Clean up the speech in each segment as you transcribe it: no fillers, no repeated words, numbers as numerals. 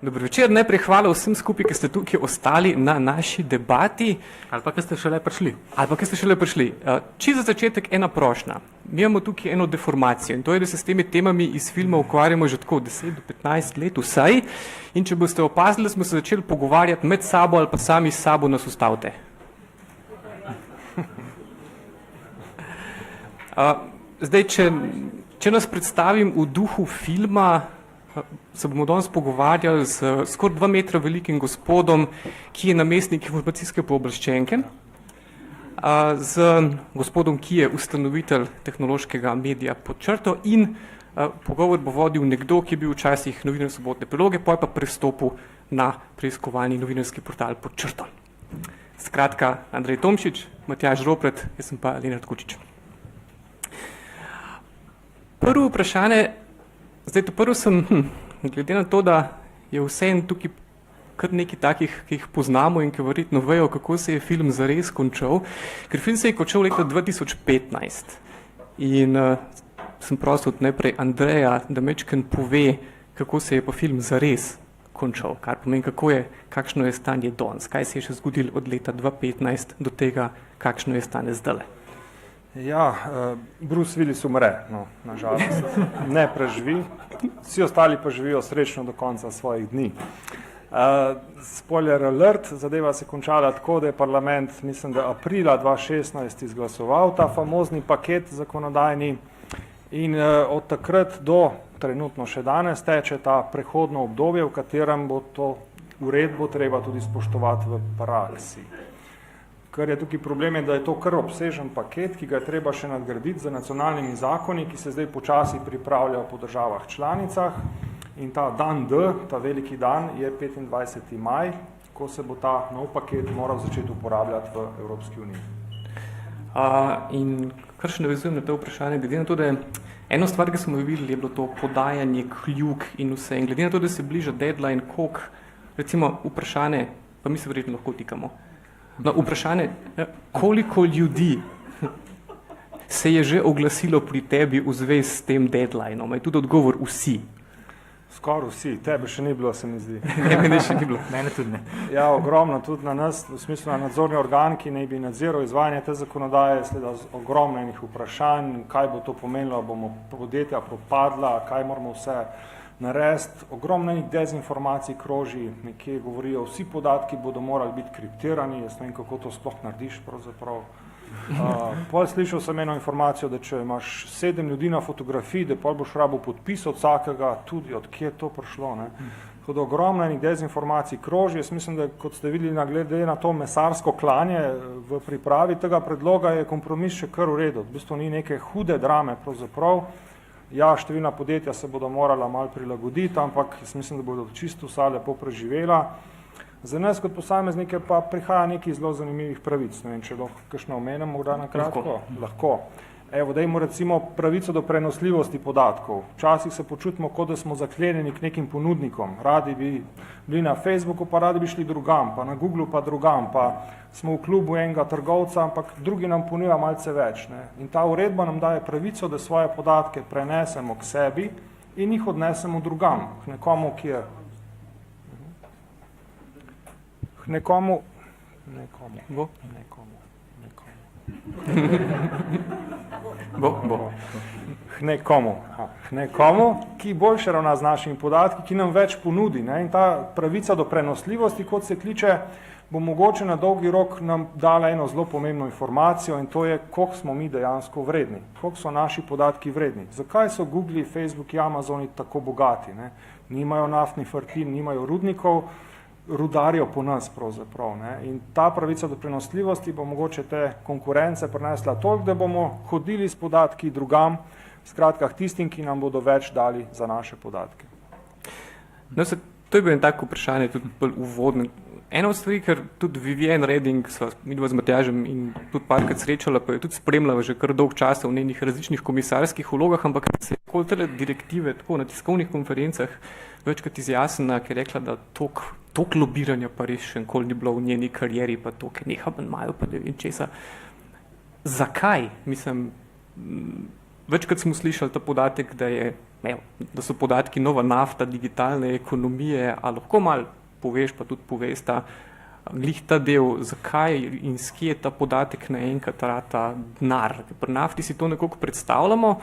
Dobro večer, najprej hvala vsem skupaj, ki ste tukaj ostali na naši debati. Ali pa, ki ste šele prišli. Čisto za začetek ena prošnja. Mi imamo tukaj eno deformacijo in to je, da se s temi temami iz filma ukvarjamo že tako 10 do 15 let vsaj. In če boste opazili, smo se začeli pogovarjati med sabo ali pa sami s sabo nas ustavite. Zdaj, če nas predstavim v duhu filma, se bomo danes pogovarjali z skoraj 2 metra velikim gospodom, ki je namestnik informacijske pooblaščenke, z gospodom, ki je ustanovitelj tehnološkega medija Pod črto in pogovor bo vodil nekdo, ki je bil včasih novinar Sobotne priloge, potem pa prestopil na preiskovalni novinarski portal Pod črto. Skratka, Andrej Tomšič, Matjaž Ropret, jaz sem pa Lenart Kučič. Prvo vprašanje, prvo sem, glede na to, da je vseeno tukaj kar nekaj takih, ki jih poznamo in ki verjetno vejo, kako se je film zares končal, ker film se je končal leta 2015 in sem prosil najprej Andreja, da mečken pove, kako se je pa film zares končal, kar pomeni, kakšno je stanje danes, kaj se je še zgodilo od leta 2015 do tega, kakšno je stanje zdaj. Ja, Bruce Willis umre, no, nažalost, ne preživi, vsi ostali pa živijo srečno do konca svojih dni. Spoiler alert, zadeva se končala tako, da je parlament, mislim, da aprila 2016 izglasoval ta famozni paket zakonodajni in od takrat do trenutno še danes teče ta prehodno obdobje, v katerem bo to uredbo treba tudi spoštovati v praksi. Kar je tukaj problem, je, da je to kar obsežen paket, ki ga je treba še nadgraditi z nacionalnimi zakoni, ki se zdaj počasi pripravljajo po državah članicah. In ta dan D, ta veliki dan, je 25. maj, ko se bo ta nov paket moral začeti uporabljati v Evropski uniji. In kar še navezujem na to vprašanje, glede na to, da je eno stvar, ki smo videli, je bilo to podajanje kljug in vse. In glede na to, da se bliža deadline, koliko, recimo vprašanje, pa mi se verjetno lahko tikamo, no, vprašanje, koliko ljudi se je že oglasilo pri tebi v zvezi s tem deadlineom? Je tudi odgovor vsi. Skoraj vsi, tebe še ni bilo, se mi zdi. Ne, mene še ni bilo. Mene tudi ne. Ja, ogromno tudi na nas, v smislu na nadzorni organ, ki naj bi nadziral izvajanje te zakonodaje, sleda ogromno enih vprašanj, kaj bo to pomenilo, bomo podjetja propadla, kaj moramo vse narediti. Ogromno enih dezinformacij kroži, nekje govorijo, vsi podatki bodo morali biti kriptirani, jaz ne vem, kako to sploh narediš pravzaprav. Pol slišal sem eno informacijo, da če imaš 7 ljudi na fotografiji, da pol boš rabil podpis od vsakega, tudi od kje je to prišlo. Ne? Tako da ogromno enih dezinformacij kroži. Jaz mislim, da kot ste videli glede na to mesarsko klanje v pripravi tega predloga, je kompromis še kar v redu. V bistvu ni neke hude drame pravzaprav. Ja, številna podjetja se bodo morala malo prilagoditi, ampak jaz mislim, da bodo čisto vsa lepo preživela. Za nas kot posameznike pa prihaja nekaj zelo zanimivih pravic. Ne vem, če lahko kakšno omenim, morda na kratko? Lahko. Evo, dajmo recimo pravico do prenosljivosti podatkov. Včasih se počutimo, kot da smo zaklenjeni k nekim ponudnikom. Radi bi bili na Facebooku, pa radi bi šli drugam, pa na Googlu pa drugam, pa smo v klubu enega trgovca, ampak drugi nam ponuja malce več. Ne? In ta uredba nam daje pravico, da svoje podatke prenesemo k sebi in jih odnesemo drugam, k nekomu, ki je nekomu, ki boljše ravna z našimi podatki, ki nam več ponudi. Ne? In ta pravica do prenosljivosti, kot se kliče, bo mogoče na dolgi rok nam dala eno zelo pomembno informacijo in to je, koliko smo mi dejansko vredni, koliko so naši podatki vredni. Zakaj so Google, Facebook in Amazoni tako bogati? Ne? Nimajo naftnih vrtin, nimajo rudnikov, rudarijo po nas pravzaprav. Ne? In ta pravica do prenosljivosti bo mogoče te konkurence prinesla toliko, da bomo hodili s podatki drugam, skratka tistim, ki nam bodo več dali za naše podatke. No, to je bilo en tako vprašanje, tudi bolj uvodno. Ena od stvari, ker tudi Vivienne Reding sva midva z Matjažem in tudi parkrat srečala, pa je tudi spremljala že kar dolg časa v njenih različnih komisarskih vlogah, ampak se je okoli tele direktive tako na tiskovnih konferencah večkrat izjasnila, ker je rekla, da toliko lobiranja pa res še nikoli ni bilo v njeni karieri, pa to, ker neha manj imajo, pa ne vem česa. Zakaj? Mislim, večkrat smo slišali ta podatek, da so podatki nova nafta, digitalne ekonomije, a lahko malo poveš, pa tudi povesta, glih ta del, zakaj in s kje ta podatek naenkrat rata denar. Pri nafti si to nekako predstavljamo,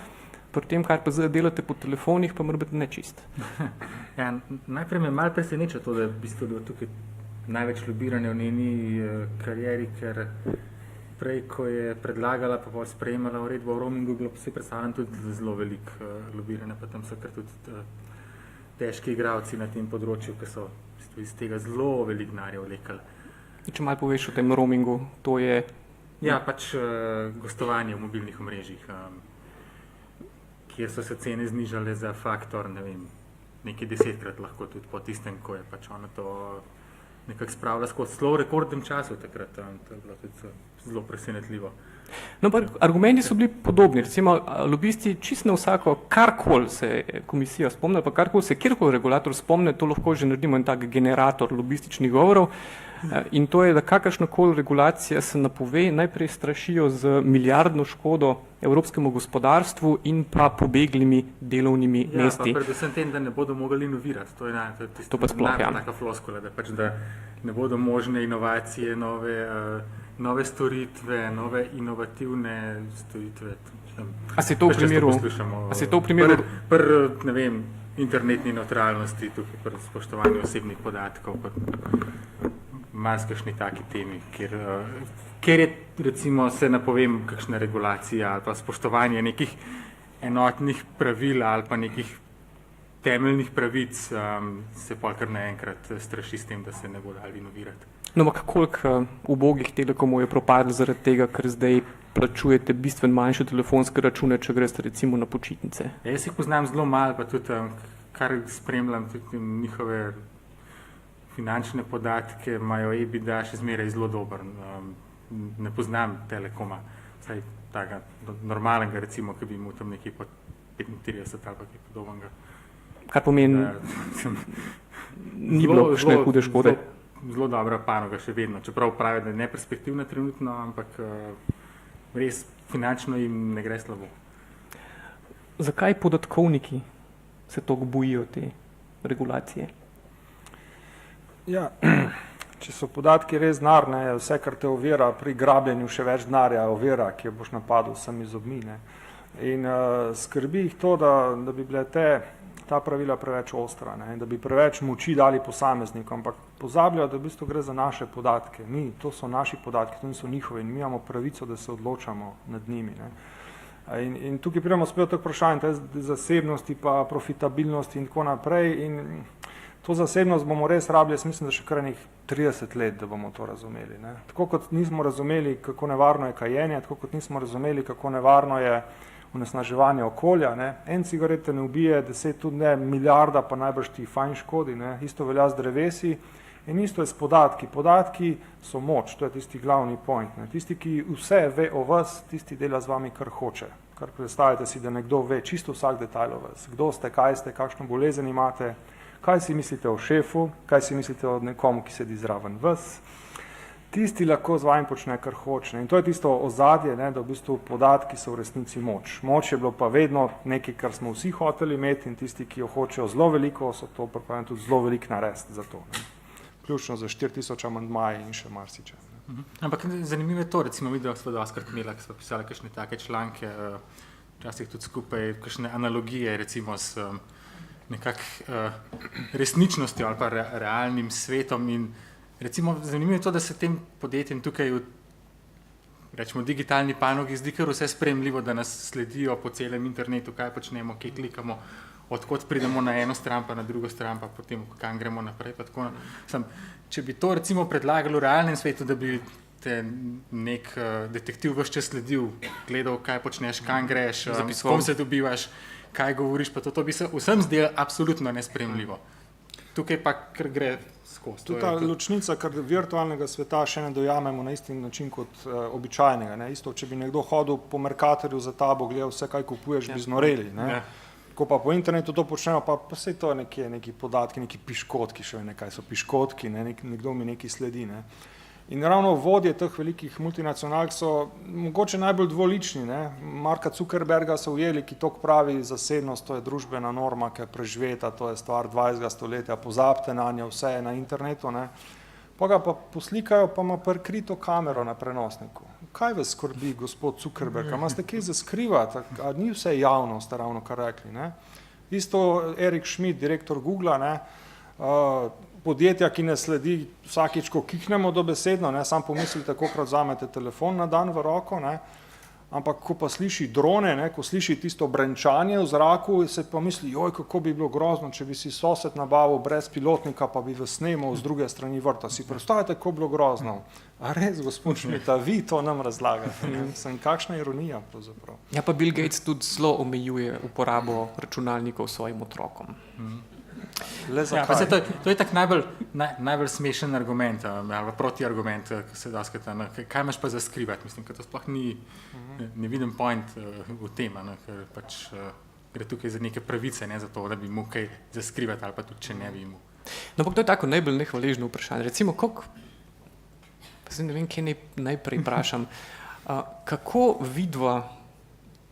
pri tem, kar pa zdaj delate po telefonih, pa mora biti nečist. Ja, najprej me malo preseneča to, da je v bistvu tukaj največ lobiranja v njeni karieri, ker prej, ko je predlagala pa bolj sprejemala uredbo o roamingu, bilo si predstavljam tudi zelo velik lobiranje, pa tam so kar tudi težki igralci na tem področju, ki so iz tega zelo velik denarja vlekali. Če malo poveš o tem roamingu, to je... Ja, pač gostovanje v mobilnih omrežjih, kjer so se cene znižale za faktor, ne vem, nekaj 10-krat lahko tudi po tistem, ko je pač ona to nekako spravila skozi zelo rekordnem času takrat. To je bilo tudi zelo presenetljivo. No, pa argumenti so bili podobni. Recimo, lobisti čisto na vsako, karkoli se komisija spomne, pa karkoli se kjerkoli regulator spomne, to lahko že naredimo en tak generator lobističnih govorov. In to je, da kakršnakoli regulacija se napove, najprej strašijo z milijardno škodo evropskemu gospodarstvu in pa pobeglimi delovnimi mesti. Ja, pa predvsem tem, da ne bodo mogli inovirati. To je taka floskula, da pač da ne bodo možne inovacije, nove storitve, nove inovativne storitve. A se to v primeru... Ne vem, internetni neutralnosti, tukaj pri spoštovanju osebnih podatkov, marsikšni taki temi, kjer je, recimo, se napovem kakšna regulacija ali pa spoštovanje nekih enotnih pravil ali pa nekih temeljnih pravic, se pol kar naenkrat straši s tem, da se ne bo dali inovirati. No, ampak koliko ubogih telekomov je propadlo zaradi tega, ker zdaj plačujete bistveno manjše telefonske račune, če greste recimo na počitnice? Jaz jih poznam zelo malo, pa tudi kar spremljam tudi njihove finančne podatke, imajo EBITDA še zmeraj zelo dober. Ne poznam Telekoma, vsaj takega normalnega, recimo, ki bi imel tam nekaj po 35 ali pa kaj podobnega. Kar pomeni, ni bilo kakšne hude škode? Zelo dobra panoga še vedno, čeprav pravi, da je neperspektivna trenutno, ampak res finančno jim ne gre slabo. Zakaj podatkovniki se toliko bojijo te regulacije? Ja, če so podatki res denar, vse, kar te ovira pri grabljenju, še več denarja ovira, ki jo boš napadel sami z obmi. In skrbi jih to, da bi bile ta pravila preveč ostra, da bi preveč moči dali posameznikom, ampak pozabljajo, da v bistvu gre za naše podatke. To so naši podatki, to niso njihove in mi imamo pravico, da se odločamo nad njimi. In tukaj pridemo spet tako vprašanje te zasebnosti, pa profitabilnosti in tako naprej. In to zasebnost bomo res rabili, jaz mislim, da še kar 30 let, da bomo to razumeli. Tako kot nismo razumeli, kako nevarno je kajenje, tako kot nismo razumeli, kako nevarno je onesnaževanje okolja. En cigaret te ne ubije, 10 tudi ne, milijarda pa najbrž ti fajn škodi. Isto velja z drevesi in isto je s podatki. Podatki so moč, to je tisti glavni point. Tisti, ki vse ve o vas, tisti dela z vami, kar hoče. Kar predstavljate si, da nekdo ve čisto vsak detajl o vas. Kdo ste, kaj ste, kakšno bolezen imate, kaj si mislite o šefu, kaj si mislite o nekomu, ki sedi zraven vas. Tisti lahko z vami počne, kar hoče. In to je tisto ozadje, da v bistvu podatki so v resnici moč. Moč je bilo pa vedno nekaj, kar smo vsi hoteli imeti in tisti, ki jo hočejo zelo veliko, so to pripravljeni tudi zelo velik narediti za to. Vključno za 4000 amandmaji in še marsiče. Ampak zanimivo je to, recimo videl sva doskrat imela, ki sva pisala kakšne take članke, včasih tudi skupaj, kakšne analogije, recimo s resničnostjo ali pa realnim svetom in recimo zanimivo je to, da se tem podjetjem tukaj v digitalni panogi zdi kar vse sprejemljivo, da nas sledijo po celem internetu, kaj počnemo, kje klikamo, odkot pridemo na eno stran, pa na drugo stran, pa potem kam gremo naprej. Če bi to recimo predlagali v realnem svetu, da bi te nek detektiv ves čas sledil, gledal, kaj počneš, kam greš, s kom se dobivaš, kaj govoriš, pa to bi se vsem zdelo absolutno nesprejemljivo. Tukaj pa kar gre skozi. To je ta ločnica, kar virtualnega sveta še ne dojamemo na isti način kot običajnega. Isto, če bi nekdo hodil po Mercatorju za tabo, gledal vse, kaj kupuješ, bi znoreli. Ko pa po internetu to počnemo, pa vse to neki podatki, neki piškotki, še nekaj so piškotki, nekdo mi neki sledi. In ravno vodje teh velikih multinacionalk so mogoče najbolj dvolični. Ne? Marka Zuckerberga so ujeli, ki tok pravi, zasebnost, to je družbena norma, ki je preživeta, to je stvar 20. stoletja, pozabite na njo, vse je na internetu. Ne? Pa ga pa poslikajo, pa ima prikrito kamero na prenosniku. Kaj vas skrbi, gospod Zuckerberg? A imate kaj za skrivati? A ni vse javno, ste ravno kar rekli. Ne? Isto Erik Schmidt, direktor Googla, ne? Podjetja, ki ne sledi vsakič, ko kiknemo dobesedno, ne, sam pomislite, kolikrat vzamete telefon na dan v roko, ne, ampak ko pa sliši drone, ne, ko sliši tisto brenčanje v zraku, se pa misli, joj, kako bi bilo grozno, če bi si sosed nabavil brez pilotnika, pa bi vas snemal z druge strani vrta. Si predstavljate, kako bi bilo grozno. A res, gospod Schmidt, vi to nam razlagate. Sem, kakšna ironija pravzaprav. Ja, pa Bill Gates tudi zelo omejuje uporabo računalnikov svojim otrokom. Ja, pa to je tak najbolj smešen argument ali protiargument, ki se daskata, kaj imaš pa za skrivati, mislim, ker to sploh ne vidim point v tem, ker pač gre tukaj za neke pravice, ne za to, da bi mu kaj za skrivati ali pa tudi, če ne bi mu. No, pa to je tako najbolj nehvaležno vprašanje. Recimo, ne vem, kaj najprej vprašam, kako vidva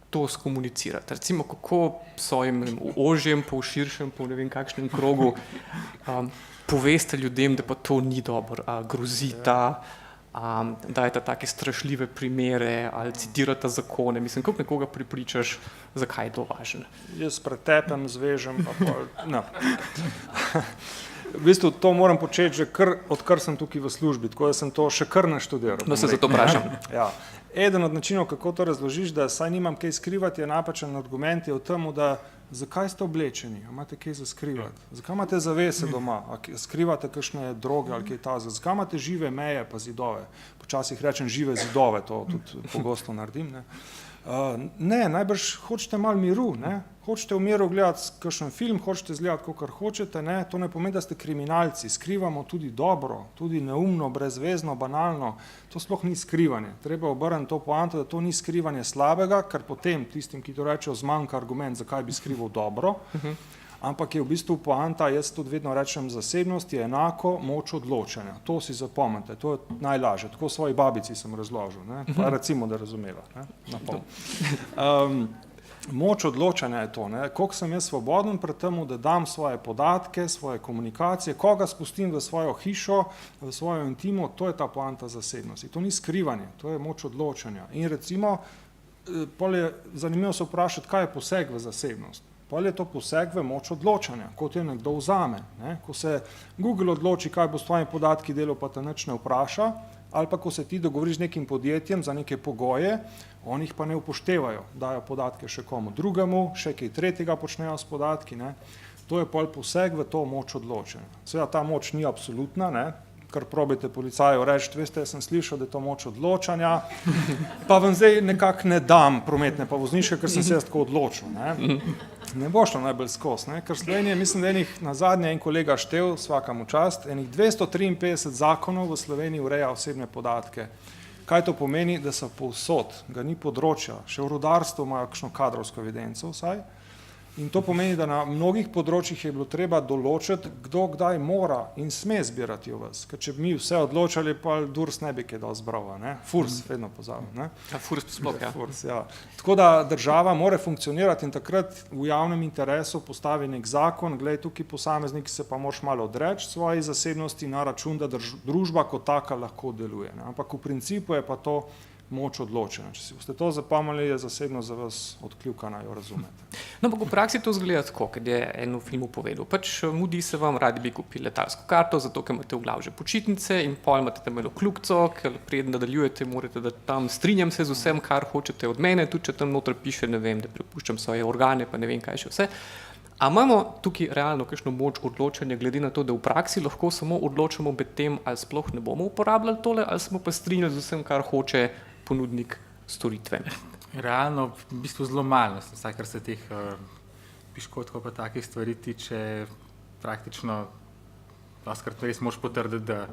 to skomunicirati. Recimo, kako svojim v ožjem, pa v širšem, pa v ne vem kakšnem krogu poveste ljudem, da pa to ni dobro, grozita, dajete take strašljive primere ali citirate zakone. Mislim, kako nekoga pripričaš, zakaj je to važno? Jaz pretepem, zvežem, pa pol, no. V bistvu to moram početi že odkar sem tukaj v službi, tako da sem to še kar naštudiral. No, se zato vprašam. Ja. Eden od načinov, kako to razložiš, da saj nimam kaj skrivati, je napačen argument, je v tem, da zakaj ste oblečeni, imate kaj za skrivati, zakaj imate zavese doma, skrivate kakšne droge ali kaj tazga, zakaj imate žive meje pa zidove, počasih rečem žive zidove, to tudi pogosto naredim, ne. Ne, najbrž hočete malo miru, ne? Hočete v miru gledati kakšen film, hočete zgledati, kakor hočete, ne? To ne pomeni, da ste kriminalci, skrivamo tudi dobro, tudi neumno, brezvezno, banalno, to sploh ni skrivanje. Treba obrniti to poanto, da to ni skrivanje slabega, ker potem tistim, ki to rečejo, zmanjka argument, zakaj bi skrival dobro, ampak je v bistvu poanta, jaz tudi vedno rečem, zasebnost je enako moč odločanja. To si zapomnite, to je najlažje. Tako svoji babici sem razložil, ne? Pa recimo, da razumela. Ne? Na pol. Moč odločanja je to, ne? Koliko sem jaz svoboden pred temu, da dam svoje podatke, svoje komunikacije, koga spustim v svojo hišo, v svojo intimo, to je ta poanta zasebnosti. To ni skrivanje, to je moč odločanja. In recimo, pol je zanimivo se vprašati, kaj je poseg v zasebnost. Pol je to poseg v moč odločanja, kot je nekdo vzame. Ne? Ko se Google odloči, kaj bo s tvojimi podatki delal, pa te nič ne vpraša, ali pa ko se ti dogovoriš z nekim podjetjem za neke pogoje, oni jih pa ne upoštevajo, dajo podatke še komu drugemu, še kaj tretjega počnejo s podatki. Ne? To je pol poseg v to moč odločanja. Seveda ta moč ni absolutna, ne? Kar probajte policaju reči, veste, jaz sem slišal, da je to moč odločanja, pa vam zdaj nekako ne dam prometne pa vozniške, ker sem se jaz tako odločil. Ne bo šlo najbolj skozi, ker Slovenije, mislim, da enih na zadnje en kolega štev, svakam v čast, enih 253 zakonov v Sloveniji ureja osebne podatke. Kaj to pomeni? Da so povsod, ga ni področja, še v rudarstvu imajo kakšno kadrovsko evidenco vsaj. In to pomeni, da na mnogih področjih je bilo treba določiti, kdo kdaj mora in sme zbirati o vas. Ker če bi mi vse odločali, pa Durs ne bi kaj dal zbrava, ne? Furs, vedno pozabim, ne? Ja, Furs sploh, ja. Furs, ja. Tako da država mora funkcionirati in takrat v javnem interesu postavi nek zakon, glej, tukaj posameznik se pa moraš malo odreči svoji zasebnosti na račun, da družba kot taka lahko deluje, ne? Ampak v principu je pa to moč odločena. Če si boste to zapomnili, je zasebno za vas odkljukana, jo razumete. No, ampak v praksi to izgleda tako, kot je en v filmu povedal. Pač mudi se vam, radi bi kupili letalsko karto, zato ker imate v glavi že počitnice in pol imate tam eno kljukco, ker preden nadaljujete, morate da tam strinjam se z vsem, kar hočete od mene, tudi če tam noter piše, ne vem, da prepuščam svoje organe, pa ne vem kaj še vse. A imamo tukaj realno kakšno moč odločanja, glede na to, da v praksi lahko samo odločamo med tem, ali sploh ne bomo uporabljali tole, ali smo pa strinjali z vsem, kar hoče ponudnik storitve? Realno, v bistvu zelo malo, vsaj kar se teh piškotkov pa takih stvari tiče, praktično doskrat res moraš potrditi, da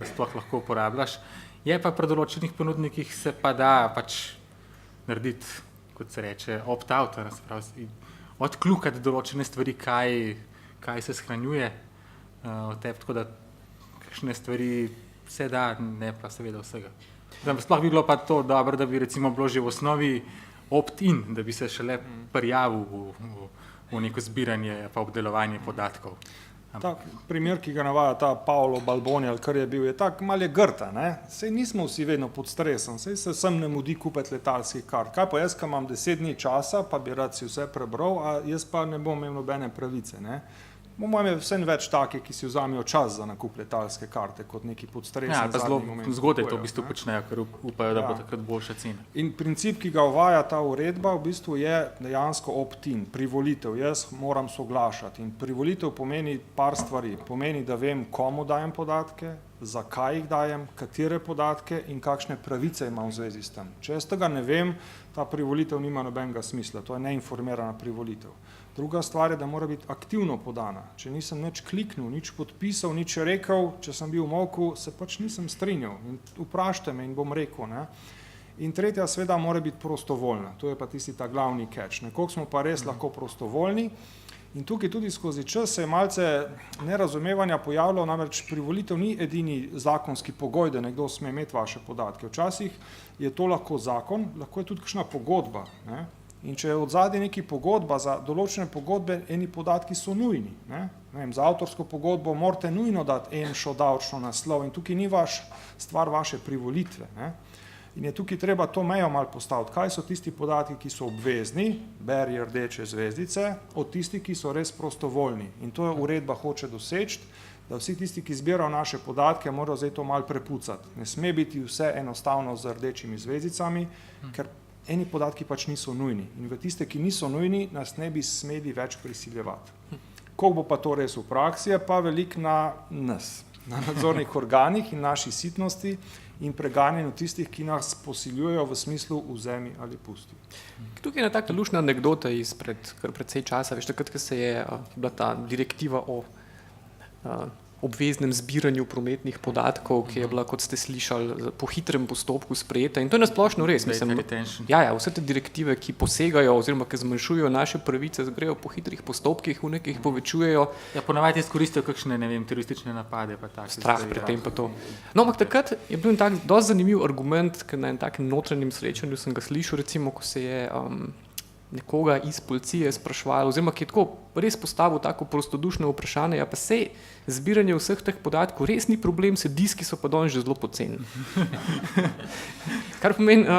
sploh lahko uporabljaš. Je pa pri določenih ponudnikih se pa da pač narediti, kot se reče, opt-out, odkljukati določene stvari, kaj se shranjuje v tebi, tako da kakšne stvari se da, ne pa seveda vsega. Sploh bi bilo pa to dobro, da bi recimo bilo že v osnovi opt-in, da bi se šele prijavil v neko zbiranje pa obdelovanje podatkov. Ta primer, ki ga navaja ta Paolo Balboni, ali kar je bil, je tak malo grta, ne? Sej nismo vsi vedno pod stresom, sej se sem ne mudi kupiti letalskih kart. Kaj pa jaz, ko imam 10 dni časa, pa bi rad si vse prebral, a jaz pa ne bom imel nobene pravice, ne? Po mojem je vsem več takih, ki si vzamejo čas za nakup letalske karte, kot neki podstresen Ja, pa zelo zadnji moment zgodaj to kupujejo, v bistvu ne. počnejo, ker upajo, da bo takrat boljša cena. In princip, ki ga uvaja ta uredba, v bistvu je dejansko opt-in, privolitev. Jaz moram soglašati in privolitev pomeni par stvari. Pomeni, da vem, komu dajem podatke, zakaj jih dajem, katere podatke in kakšne pravice imam v zvezi s tem. Če jaz tega ne vem, ta privolitev nima nobenega smisla, to je neinformirana privolitev. Druga stvar je, da mora biti aktivno podana. Če nisem nič kliknil, nič podpisal, nič rekel, če sem bil v molku, se pač nisem strinjal. In vprašajte me in bom rekel, ne. In tretja seveda mora biti prostovoljna. To je pa tisti ta glavni catch. Nekoliko smo pa res lahko prostovoljni. In tukaj tudi skozi čas se je malce nerazumevanja pojavljalo, namreč privolitev ni edini zakonski pogoj, da nekdo sme imeti vaše podatke. Včasih je to lahko zakon, lahko je tudi kakšna pogodba, ne. In če je od zadaj neki pogodba, za določene pogodbe eni podatki so nujni, ne. Ne vem, za avtorsko pogodbo morate nujno dati EMŠO, davčno naslov in tukaj ni stvar vaše privolitve, ne. In je tukaj treba to mejo malo postaviti, kaj so tisti podatki, ki so obvezni, beri rdeče zvezdice, od tistih, ki so res prostovoljni. In to je uredba hoče doseči, da vsi tisti, ki zbirajo naše podatke, morajo zdaj to malo prepucati. Ne sme biti vse enostavno z rdečimi zvezdicami, ker eni podatki pač niso nujni. In v tiste, ki niso nujni, nas ne bi smeli več prisiljevati. Koliko bo pa to res v praksi, je pa veliko na nas, na nadzornih organih in naši sitnosti in preganjanju tistih, ki nas posiljujejo v smislu vzemi ali pusti. Tukaj je ena taka luštna anekdota izpred kar precej časa. Veš, takrat, ko se je bila ta direktiva o obveznem zbiranju prometnih podatkov, ki je bila, kot ste slišali, po hitrem postopku sprejeta. In to je nasplošno res. Mislim, vse te direktive, ki posegajo oziroma ki zmanjšujejo naše pravice, grejo po hitrih postopkih, v nekih povečujejo. Ja, ponavadi izkoristijo kakšne, ne vem, teroristične napade, pa tako. Strah pred tem pa to. No, ampak takrat je bil en tak dosti zanimiv argument, ker na en takem notranjem srečanju sem ga slišal, recimo, ko se je nekoga iz policije spraševalo, oziroma ki je tako res postavil tako prostodušno vprašanje, ja pa sej zbiranje vseh teh podatkov res ni problem, se diski so pa danes že zelo poceni. Kar pomeni,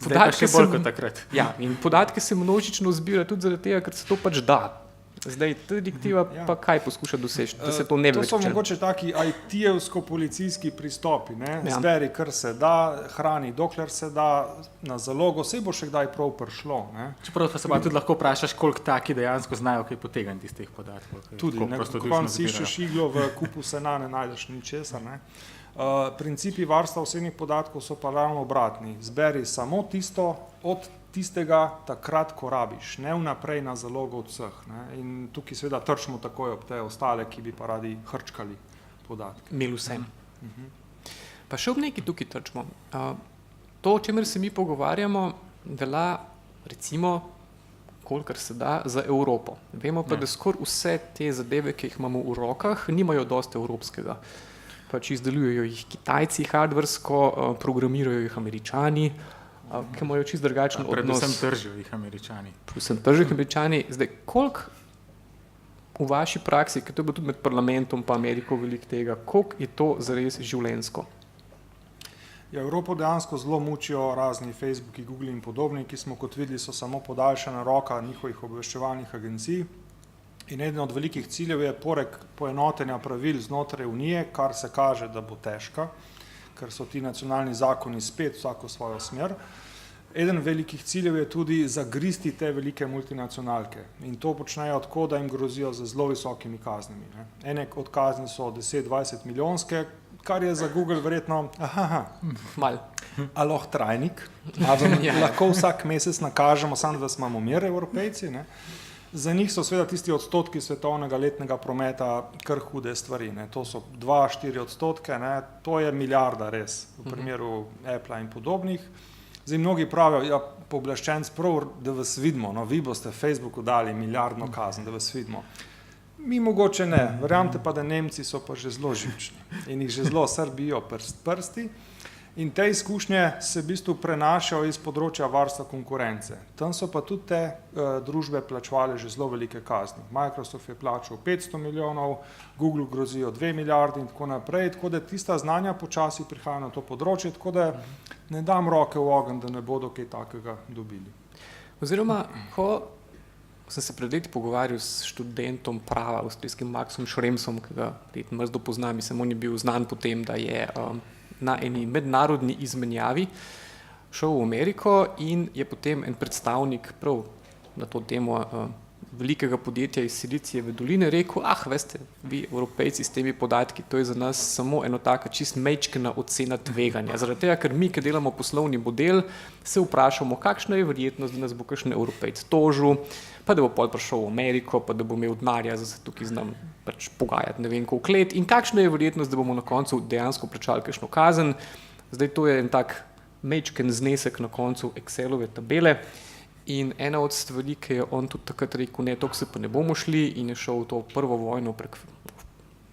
podatke še bolj kot takrat. Ja, in podatke se množično zbira tudi zaradi tega, ker se to pač da. Zdaj, ta direktiva pa kaj poskuša doseči, da se to ne več To so mogoče taki IT-evsko-policijski pristopi, ne? Ja. Zberi, kar se da, hrani, dokler se da, na zalogo, sej bo še kdaj prav prišlo, ne? Čeprav se pa tudi lahko vprašaš, koliko taki dejansko znajo kaj potegati iz teh podatkov. Tudi, ko si iščeš iglo v kupu sena, ne najdeš ničesar, ne? Principi varstva osebnih podatkov so pa ravno obratni. Zberi samo tisto od tistega takrat, ko rabiš, ne vnaprej na zalogo od vseh, ne? In tukaj seveda trčimo takoj ob te ostale, ki bi pa radi hrčkali podatke. Imeli vsem. Pa še ob nekaj tukaj trčimo. To, o čemer se mi pogovarjamo, velja recimo, kolikor se da, za Evropo. Vemo pa, da skoraj vse te zadeve, ki jih imamo v rokah, nimajo dosti evropskega. Pač izdelujejo jih Kitajci hardversko, programirajo jih Američani, ki imajo čisto drugačen odnos. Predvsem tržijo jih Američani. Predvsem tržijo jih Američani. Zdaj, koliko v vaši praksi, ker to je bilo tudi med parlamentom pa Ameriko veliko tega, koliko je to zares življenjsko? Ja, Evropo dejansko zelo mučijo razni Facebooki, Google in podobni, ki smo kot videli, so samo podaljšana roka njihovih obveščevalnih agencij. In eden od velikih ciljev je poleg poenotenja pravil znotraj Unije, kar se kaže, da bo težka, ker so ti nacionalni zakoni spet vsako svojo smer. Eden velikih ciljev je tudi zagristi te velike multinacionalke. In to počnejo tako, da jim grozijo z zelo visokimi kaznimi, ne. Ene od kazni so 10-20 milijonske, kar je za Google verjetno aloh trajnik, lahko vsak mesec nakažemo, samo da imamo mir, Evropejci, ne. Za njih so seveda tisti odstotki svetovnega letnega prometa kar hude stvari, ne. To so 2-4 odstotke, ne. To je milijarda res, v primeru Apple in podobnih. Zdaj mnogi pravijo, ja, pooblaščenec prav, da vas vidimo, no, vi boste Facebooku dali milijardno kazen, da vas vidimo. Mi mogoče ne, verjamete pa, da Nemci so pa že zelo živčni in jih že zelo srbijo prsti. In te izkušnje se v bistvu prenašajo iz področja varstva konkurence. Tam so pa tudi te družbe plačevale že zelo velike kazni. Microsoft je plačal 500 milijonov, Google grozijo 2 milijardi in tako naprej, tako da tista znanja počasi prihajajo na to področje, tako da ne dam roke v ogenj, da ne bodo kaj takega dobili. Oziroma, ko sem se pred leti pogovarjal s študentom prava, avstrijskim Maxom Schremsom, ki ga mrzdo poznam, mislim, on je bil znan po tem, da je na eni mednarodni izmenjavi šel v Ameriko in je potem en predstavnik prav na to temo velikega podjetja iz Silicijeve doline rekel, veste, vi Evropejci s temi podatki, to je za nas samo eno taka čist mečkena ocena tveganja. Zaradi tega, ker mi, ki delamo poslovni model, se vprašamo, kakšna je verjetnost, da nas bo kakšen Evropejc tožil, pa da bo pol prišel v Ameriko, pa da bo imel denarja za se tukaj z nam pač pogajati ne vem koliko let in kakšna je verjetnost, da bomo na koncu dejansko plačali kakšno kazen. Zdaj to je en tak mečken znesek na koncu Excelove tabele in ena od stvari, ki je on tudi takrat rekel, ne, toliko se pa ne bomo šli in je šel v to prvo vojno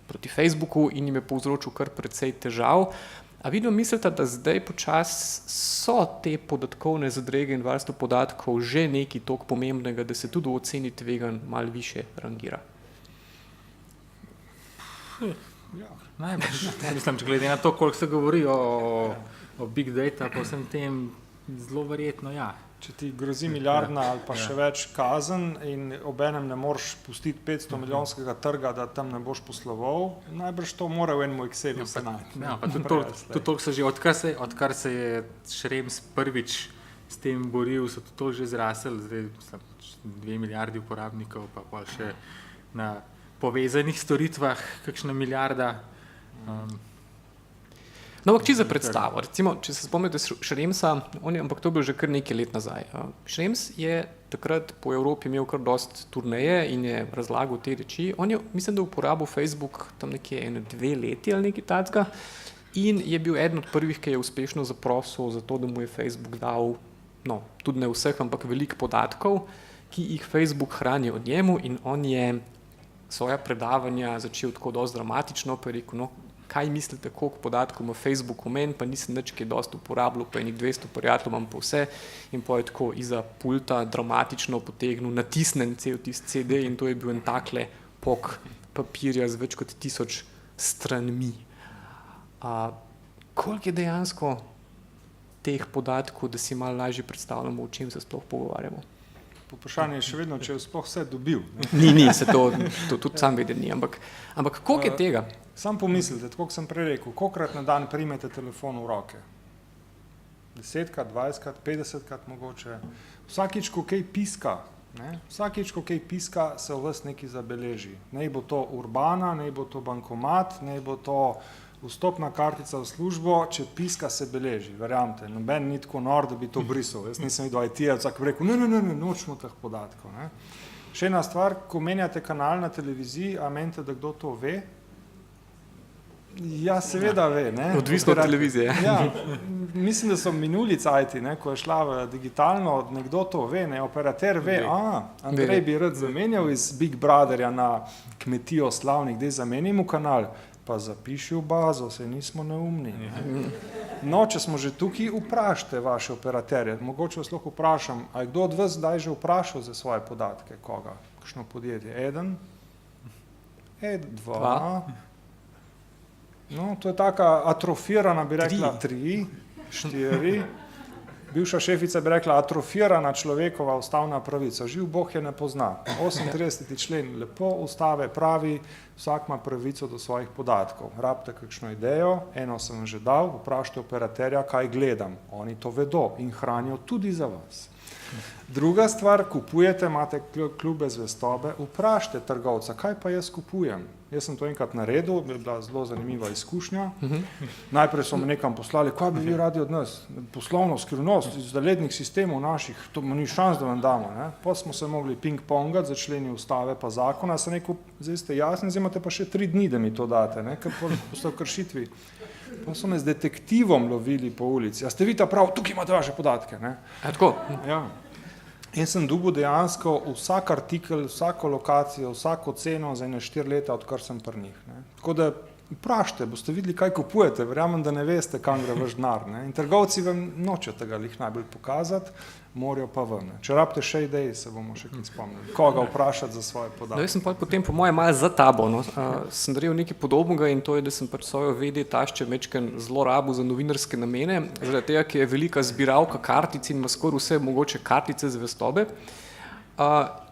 proti Facebooku in jim je povzročil kar precej težav. A vidno mislite, da zdaj počas so te podatkovne zadrege in varstvo podatkov že nekaj toliko pomembnega, da se tudi v oceni tveganj malo više rangira? Ja, najbrž. Mislim, če glede na to, koliko se govori o big data, pa vsem tem, zelo verjetno, ja. Če ti grozi milijardna ali pa še več kazen in obenem ne moreš pustiti 500 milijonskega trga, da tam ne boš posloval, najbrž to mora v enem Excelu se najti. Ja, pa tudi toliko se že, odkar se je Šrems prvič s tem boril, so to že zrasli, zdaj 2 milijardi uporabnikov, pa še na povezanih storitvah, kakšna milijarda. No, ampak čisto za predstavo, recimo, če se spomnite Schremsa, ampak to je bil že kar nekaj let nazaj. Schrems je takrat po Evropi imel kar dost turneje in je razlagal te reči. On je, mislim, da uporabil Facebook tam nekje 2 leti ali nekaj takega in je bil eden od prvih, ki je uspešno zaprosil za to, da mu je Facebook dal, no, tudi ne vseh, ampak veliko podatkov, ki jih Facebook hrani od njemu in on je svoja predavanja začel tako dosti dramatično, pa je rekel, no, kaj mislite, koliko podatkov ima Facebook v meni, pa nisem nič kaj dosti uporabljal, pa enih 200 prijateljev imam pa vse in pa je tako iza pulta dramatično potegnil, natisnen cel tist CD in to je bil en takle pok papirja z več kot 1000 stranmi. Koliko je dejansko teh podatkov, da si malo lažje predstavljamo, o čem se sploh pogovarjamo? Vprašanje je še vedno, če je sploh vse dobil. Ni, se to tudi sam vedel ni, ampak koliko je tega? Sam pomislite, tako sem prej rekel, kolikrat na dan primete telefon v roke? 10-krat, 20-krat, 50-krat mogoče. Vsakič, ko kaj piska, se v vas nekaj zabeleži. Naj bo to urbana, naj bo to bankomat, naj bo to vstopna kartica v službo, če piska se beleži, verjamte, noben ni tako nor, da bi to brisal. Jaz nisem videl IT-evca, ki bi rekel, ne, nočemo teh podatkov. Ne. Še ena stvar, ko menjate kanal na televiziji, a menite, da kdo to ve? Ja, seveda ve. Ne. Odvisno od televizije. Ja, mislim, da so minuli cajti, ko je šla v digitalno, nekdo to ve, ne, operater ve, Andrej bi rad zamenjal iz Big Brotherja na kmetijo slavnih, kdaj zamenjamo kanal, pa zapiši v bazo, saj nismo neumni. No, če smo že tukaj, vprašajte vaše operaterje. Mogoče vas lahko vprašam, a je kdo od vas zdaj že vprašal za svoje podatke? Koga? Kakšno podjetje? 1? 2? No, to je taka atrofirana, bi rekla 3, 4. Bivša šefica bi rekla atrofirana človekova ustavna pravica. Živ Bog je ne pozna. 38. člen lepo ustave pravi, vsak ima pravico do svojih podatkov. Rabite kakšno idejo, eno sem že dal, vprašajte operaterja, kaj gledam. Oni to vedo in hranijo tudi za vas. Druga stvar, kupujete, imate klube zvestobe, vprašajte trgovca, kaj pa jaz kupujem. Jaz sem to enkrat naredil, je bila zelo zanimiva izkušnja. Najprej so me nekam poslali, kaj bi vi radi od nas? Poslovno skrivnost iz zalednih sistemov naših, to ni šans, da vam damo. Ne? Pa smo se mogli ping-pongati za členi ustave pa zakona, sem rekel, zdaj ste jasni, zdaj imate pa še 3 dni, da mi to date, ne? Ker ste v kršitvi. Pa so me z detektivom lovili po ulici. A ste vi ta prav, tukaj imate vaše podatke. Ne? Tako? Ja. in sem dobil dejansko vsak artikel, vsako lokacijo, vsako ceno za 4 leta, odkar sem pri njih. Ne. Tako da vprašajte, boste videli, kaj kupujete, verjamem, da ne veste, kam gre vaš denar. Ne. In trgovci vam nočejo tega lih najbolj pokazati, morajo pa ven. Ne. Če rabite še ideje, se bomo še kaj spomnili. Koga vprašati za svoje podatke? Jaz sem potem po moje malo za tabo. No. Sem naredil nekaj podobnega in to je, da sem svojo VD tašče mečken zelo rabil za novinarske namene, zaradi tega, ker je velika zbiralka kartic in ima skoraj vse mogoče kartice zvestobe.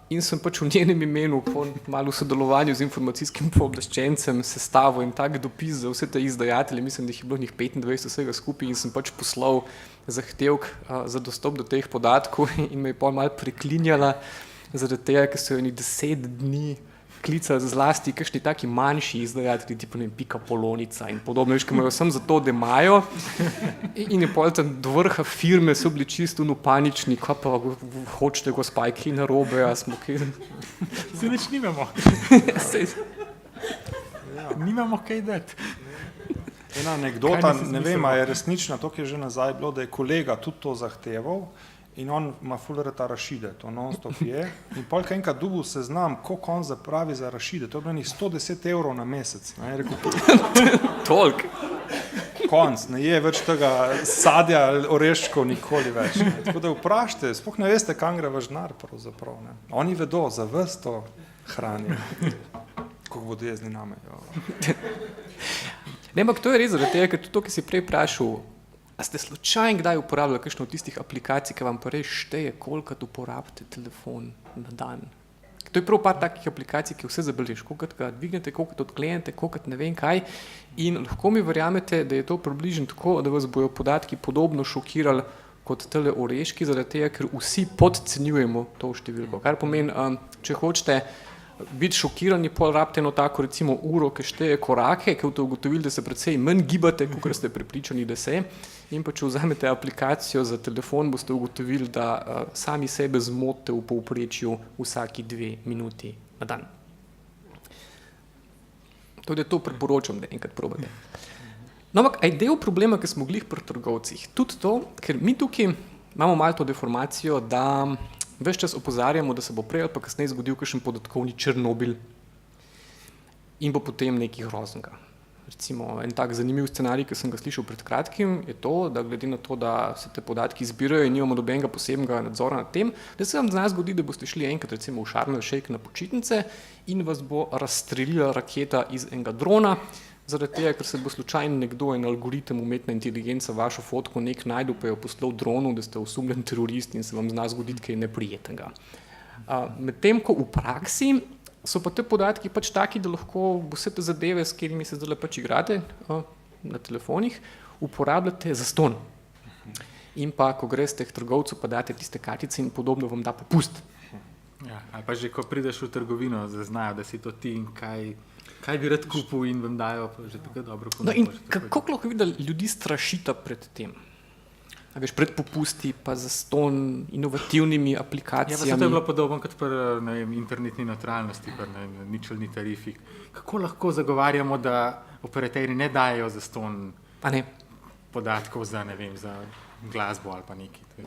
In sem v njenem imenu po malo sodelovanju z informacijskim pooblaščencem sestavil in tak dopis za vse te izdajatelje, mislim, da jih je bilo njih 25 vsega skupaj in sem poslal zahtevk za dostop do teh podatkov in me je pol malo preklinjala zaradi tega, ker so jo 10 dni klicali zlasti kakšni taki manjši izdajatelji, tipo Pika Polonica in podobno, ki imajo samo zato, da imajo in je pol tam do vrha firme so bili čisto panični, kaj pa hočete gospa, kaj narobe, a smo kaj... Se nič nimamo. Nimamo kaj dati. Ena anekdota, ne vem, a je resnična, to, ki je že nazaj bilo, da je kolega tudi to zahteval in on ima ful rata rašide, to non-stop je, in polk enkrat dobil seznam, koliko on zapravi za rašide, to je bilo 110 € na mesec. Ne, rekel, Tolk. konc, ne je več tega sadja ali oreščkov nikoli več. Ne. Tako da vprašajte, sploh ne veste, kam gre vaš denar pravzaprav. Ne. Oni vedo, za vas to hranijo. Kako bodo jezni name. Ne, ampak to je res, zaradi tega, ker tudi to, ki si prej vprašal, a ste slučajno kdaj uporabljali kakšno od tistih aplikacij, ki vam pa res šteje, kolikrat uporabite telefon na dan? To je prav par takih aplikacij, ki vse zabeležiš, kolikrat ga dvignete, kolikrat odklenete, kolikrat ne vem kaj in lahko mi verjamete, da je to približno tako, da vas bojo podatki podobno šokirali kot tele oreški, zaradi tega, ker vsi podcenjujemo to številko. Kar pomeni, če hočete biti šokirani, pol rabite eno tako recimo uro, ki šteje korake, ki boste ugotovili, da se precej manj gibate, kakor ste prepričani, da se. In pa če vzamete aplikacijo za telefon, boste ugotovili, da sami sebe zmotite v povprečju vsaki 2 minuti na dan. Tudi to priporočam, da enkrat probate. No, ampak aj del problema, ki smo glih pri trgovcih, tudi to, ker mi tukaj imamo malo to deformacijo, da ves čas opozarjamo, da se bo prej ali pa kasneje zgodil kakšen podatkovni Černobil in bo potem nekaj groznega. Recimo, en tak zanimiv scenarij, ki sem ga slišal pred kratkim, je to, da glede na to, da se te podatki zbirajo in nimamo nobenega posebnega nadzora nad tem, da se vam z nas zgodi, da boste šli enkrat recimo v Sharm el Sheikh na počitnice in vas bo razstrelila raketa iz enega drona, zaradi tega, ker se bo slučajno nekdo, en algoritem, umetna inteligenca, vašo fotko nek najdu, pa jo poslal dronu, da ste osumljen terorist in se vam zna zgoditi kaj neprijetnega. Medtem, ko v praksi so pa te podatki pač taki, da lahko vse te zadeve, s katerimi se zdaj pač igrate na telefonih, uporabljate zastonj. In pa, ko greste k trgovcu, pa date tiste kartice in podobno vam da popust. Ja, ali pa že, ko prideš v trgovino, zaznajo, da si to ti in kaj bi rad kupil in vam dajo že tako dobro ponudbo. No in kako lahko vidi, da ljudi strašita pred tem? A veš, pred popusti, pa zastonj, inovativnimi aplikacijami. Ja, pa to je bilo podobno kot pri internetni neutralnosti, pri ničelni tarifi. Kako lahko zagovarjamo, da operaterji ne dajo zastonj podatkov za, ne vem, za glasbo ali pa nekaj?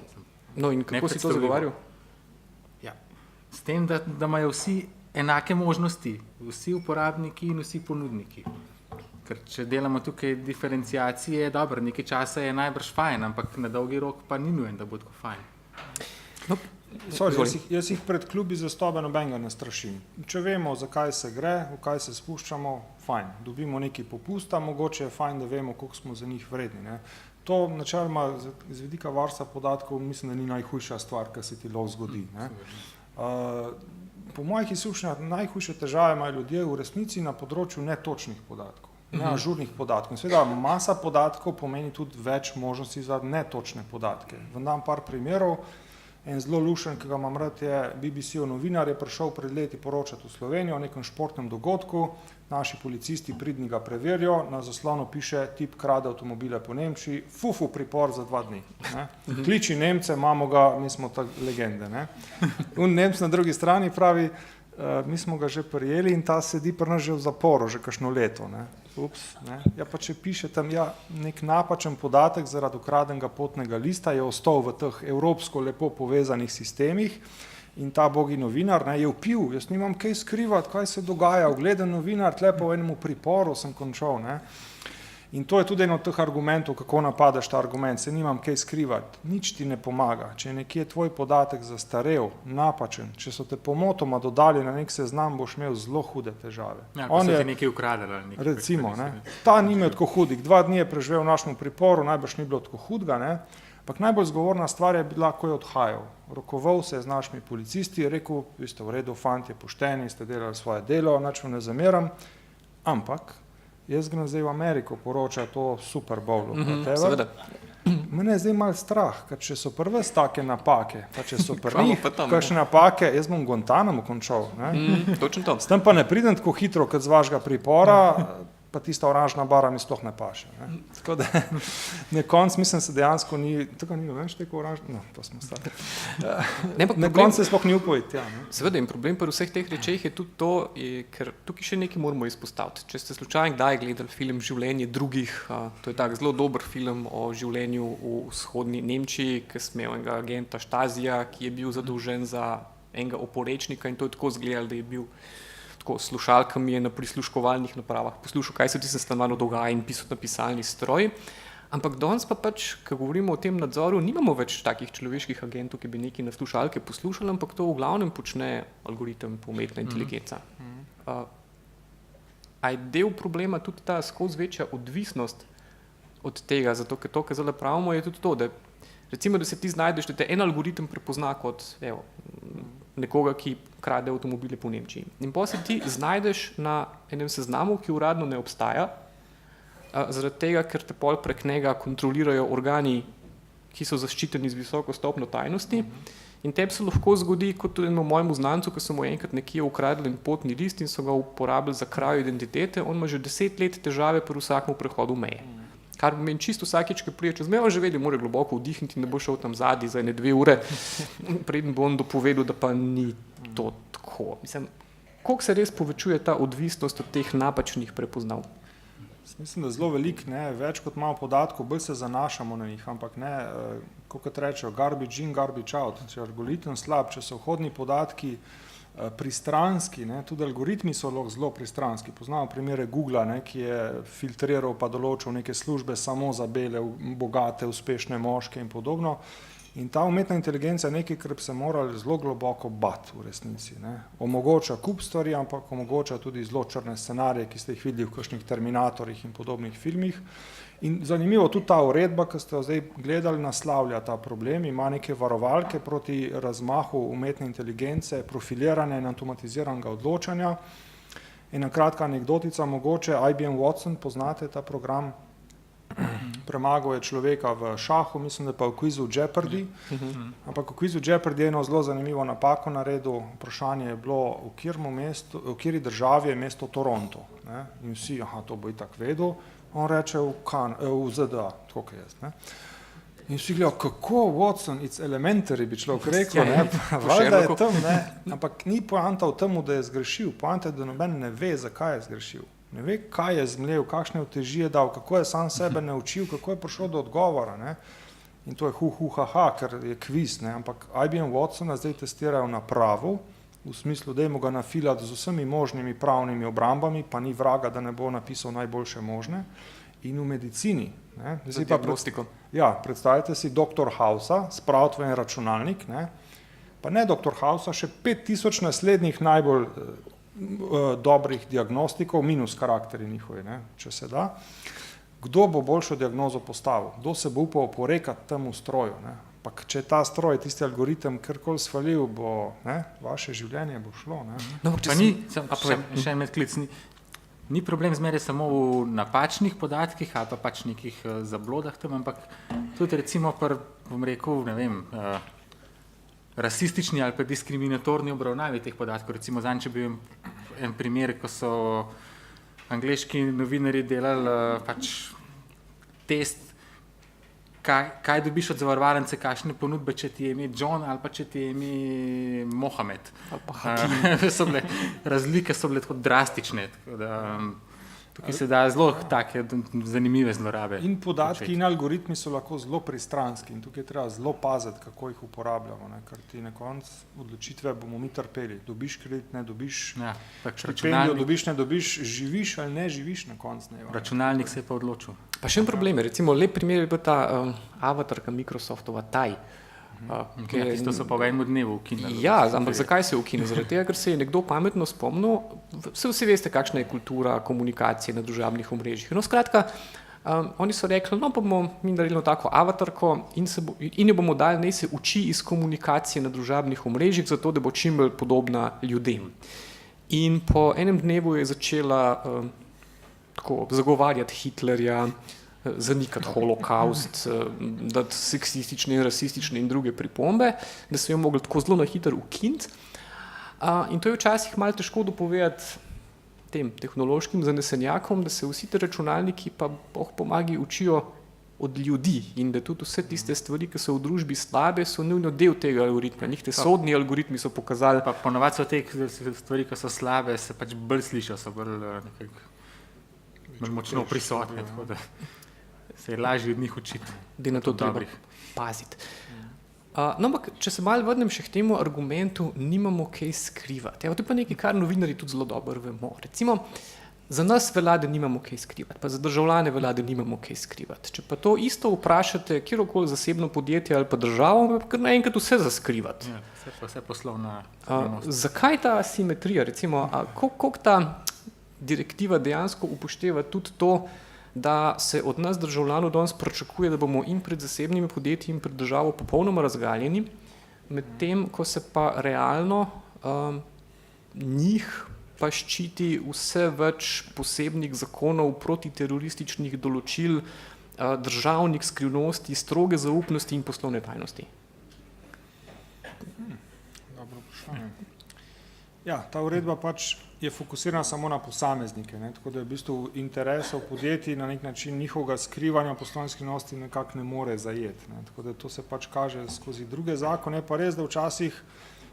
No in kako si to zagovarjal? Ja, s tem, da imajo vsi enake možnosti, vsi uporabniki in vsi ponudniki. Ker če delamo tukaj diferenciacije, dobro, nekaj časa je najbrž fajn, ampak na dolgi rok pa ni nujen, da bo tako fajn. No, jaz jih pred klubi zvestobe nobenega ne strašim. Če vemo, zakaj se gre, v kaj se spuščamo, fajn. Dobimo nekaj popusta, mogoče je fajn, da vemo, koliko smo za njih vredni. Ne. To načeloma z vidika varstva podatkov mislim, da ni najhujša stvar, kar se ti lahko zgodi. Ne. Po mojih izkušnjah najhujše težave imajo ljudje v resnici na področju netočnih podatkov, neažurnih podatkov. Seveda masa podatkov pomeni tudi več možnosti za netočne podatke. Vam dam par primerov. En zelo lušen, ki ga imam rad, je BBC-ov novinar, je prišel pred leti poročati v Slovenijo o nekem športnem dogodku. Naši policisti pridni ga preverijo, na zaslonu piše tip krade avtomobile po Nemčiji, fufu pripor za 2 dni. Ne. Kliči Nemce, imamo ga, mi smo ta legende. Ne. In Nemc na drugi strani pravi, mi smo ga že prijeli in ta sedi pri nas že v zaporu, že kakšno leto. Ne. Ups, ne. Ja, pa če piše tam, nek napačen podatek zaradi ukradenega potnega lista je ostal v teh evropsko lepo povezanih sistemih in ta bogi novinar je vpil, jaz nimam kaj skrivati, kaj se dogaja, ugleden novinar, tle pa v enemu priporu sem končal. Ne. In to je tudi en od teh argumentov, kako napadaš ta argument, se nimam kaj skrivati, nič ti ne pomaga, če je nekje tvoj podatek zastarel, napačen, če so te pomotoma dodali na nek seznam, boš imel zelo hude težave. Ja, ko so ti nekaj ukradili. Recimo, ne, ta ni imel tako hudih, 2 dni je preživel v našem priporu, najbrž ni bilo tako hudega, ne, ampak najbolj zgovorna stvar je bila, ko je odhajal. Rokoval se je z našimi policisti, je rekel, vi ste v redu, fantje, pošteni, ste delali svoje delo, nič vam ne zameram, ampak jaz grem zdaj v Ameriko poročati o Super Bowlu. Seveda. Mene je zdaj malo strah, ker če so prve take napake, pa če so pri njih kakšne napake, jaz bom Guantanamo končal. Točno to. S tem pa ne pridem tako hitro, kot z vašega pripora, pa tista oranžna bara mi sploh ne paše. Ne. Tako da na koncu mislim se dejansko ni, tako ni noben štekel oranžna, no, to smo stali. Na koncu se sploh ni upojiti. Ja, seveda in problem pri vseh teh rečeh je tudi to, ker tukaj še nekaj moramo izpostaviti. Če ste slučajno kdaj gledali film Življenje drugih, to je tak zelo dober film o življenju v vzhodni Nemčiji, ki je imel enega agenta Stazija, ki je bil zadolžen za enega oporečnika in to je tako izgledalo, da je bil tako slušalkami je na prisluškovalnih napravah poslušal, kaj se v tistem stanovanju dogaja in pisal na pisalni stroj. Ampak danes pa pač, ko govorimo o tem nadzoru, nimamo več takih človeških agentov, ki bi neki na slušalke poslušali, ampak to v glavnem počne algoritem umetna inteligenca. A je del problema tudi ta skozi večja odvisnost od tega, zato ker to, kar zdaj pravimo, je tudi to, da recimo, da se ti znajdeš, da te en algoritem prepozna kot nekoga, ki krade avtomobile po Nemčiji. In potem se ti znajdeš na enem seznamu, ki uradno ne obstaja, zaradi tega, ker te pol prek njega kontrolirajo organi, ki so zaščiteni z visoko stopnjo tajnosti. In tebi se lahko zgodi, kot tudi mojemu znancu, ki so mu enkrat nekje ukradli potni list in so ga uporabili za krajo identitete, on ima že 10 let težave pri vsakem prehodu meje. Kar pomeni čisto vsakič, ki prije čez mejo, že vedel, mora globoko vdihniti in ne bo šel tam zadnji za 1-2 ure, preden bo on dopovedal, da pa ni to tako. Mislim, koliko se res povečuje ta odvisnost od teh napačnih prepoznav? Mislim, da zelo veliko, več kot malo podatkov, bolj se zanašamo na njih, ampak ne, kot rečejo, garbage in, garbage out. Če je algoritem slab, če so vhodni podatki pristranski, tudi algoritmi so zelo pristranski. Poznamo primere Googlea, ki je filtriral pa določil neke službe samo za bele, bogate, uspešne moške in podobno. In ta umetna inteligenca je nekaj, kar bi se morali zelo globoko bati v resnici. Omogoča kup stvari, ampak omogoča tudi zelo črne scenarije, ki ste jih videli v kakšnih Terminatorjih in podobnih filmih. In zanimivo, tudi ta uredba, ki ste jo zdaj gledali, naslavlja ta problem, ima neke varovalke proti razmahu umetne inteligence, profiliranja in avtomatiziranega odločanja. Ena kratka anekdotica, mogoče IBM Watson, poznate ta program, premagal je človeka v šahu, mislim, da pa v kvizu Jeopardy, ampak v kvizu Jeopardy je eno zelo zanimivo napako naredil, vprašanje je bilo, v kateri državi je mesto Toronto. In vsi, to bo itak vedel. On reče v ZDA, tako kot jaz. In vsi gledajo, kako Watson, it's elementary, bi človek rekel, valjda je tam, ampak ni poanta v tem, da je zgrešil, poanta je, da noben ne ve, zakaj je zgrešil. Ne ve, kaj je zmlel, kakšne uteži je dal, kako je sam sebe naučil, kako je prišel do odgovora. In to je ker je kviz, ampak IBM Watsona zdaj testirajo na pravu, v smislu, da ga nafilati z vsemi možnimi pravnimi obrambami, pa ni vraga, da ne bo napisal najboljše možne. In v medicini. Za diagnostiko. Predstavljajte si doktor Hausa, spraviti v en računalnik, pa ne doktor Hausa, še 5000 naslednjih najbolj dobrih diagnostikov, minus karakteri njihovi, če se da. Kdo bo boljšo diagnozo postavil? Kdo se bo upal oporekati temu stroju? Pa če ta stroj, tisti algoritem, karkoli svalil, bo vaše življenje bo šlo. Pa ni, še en medklic, ni problem zmeraj samo v napačnih podatkih ali pa pač nekih zablodah tam, ampak tudi recimo bom rekel, ne vem, rasistični ali pa diskriminatorni obravnavi teh podatkov. Recimo zanj, če bi en primer, ko so angleški novinarji delali pač test kaj dobiš od zavarovalnice, kakšne ponudbe, če ti je ime John ali pa če ti je ime Mohamed. Razlike so bile tako drastične. Tako da, tukaj se da zelo take zanimive zlorabe. In podatki in algoritmi so lahko zelo pristranski in tukaj treba zelo paziti, kako jih uporabljamo, ne? Ker ti na koncu odločitve bomo mi trpeli. Dobiš kredit, ne dobiš, štipendijo dobiš, ne dobiš, živiš ali ne živiš na koncu dneva. Računalnik se je pa odločil. Pa še en problem je, recimo lep primer je bil ta avatarka Microsoftova Taj. Tisto so pa v enem dnevu ukinili. Ja, ampak zakaj se je ukinil? Zaradi tega, ker se je nekdo pametno spomnil, vsi veste, kakšna je kultura komunikacije na družabnih omrežjih. No, skratka, oni so rekli, no, pa bomo mi naredili tako avatarko in jo bomo dali, naj se uči iz komunikacije na družabnih omrežjih, zato da bo čim bolj podobna ljudem. In po enem dnevu je začela tako zagovarjati Hitlerja, zanikati holokaust, dati seksistične in rasistične in druge pripombe, da so jo mogli tako zelo na hitro ukiniti. In to je včasih malo težko dopovedati tem tehnološkim zanesenjakom, da se vsi te računalniki pa pomagi učijo od ljudi in da tudi vse tiste stvari, ki so v družbi slabe, so nujno del tega algoritma. Njih te sodni algoritmi so pokazali. Pa ponovadi so te stvari, ki so slabe, se pač bolj slišijo, so bolj močno prisotne, tako da se je lažje od njih učiti. Da je na to treba paziti. No, ampak, če se malo vrnem še k temu argumentu, nimamo kaj skrivati. To je pa nekaj, kar novinarji tudi zelo dobro vemo. Recimo, za nas velja, da nimamo kaj skrivati, pa za državljane velja, da nimamo kaj skrivati. Če pa to isto vprašate kjerokoli zasebno podjetje ali pa državo, pa kar naenkrat vse zaskrivati. Ja, vse poslovna. Zakaj ta asimetrija? Recimo, koliko ta direktiva dejansko upošteva tudi to, da se od nas državljanov danes pričakuje, da bomo in pred zasebnimi podjetji in pred državo popolnoma razgaljeni, medtem ko se pa realno njih pa ščiti vse več posebnih zakonov, protiterorističnih določil, državnih skrivnosti, stroge zaupnosti in poslovne tajnosti. Dobro vprašanje. Ja, ta uredba pač je fokusirana samo na posameznike, ne? Tako da je v bistvu interesov podjetij na nek način njihovega skrivanja poslovnih skrivnosti nekako ne more zajeti. Ne? Tako da to se pač kaže skozi druge zakone. Pa res, da včasih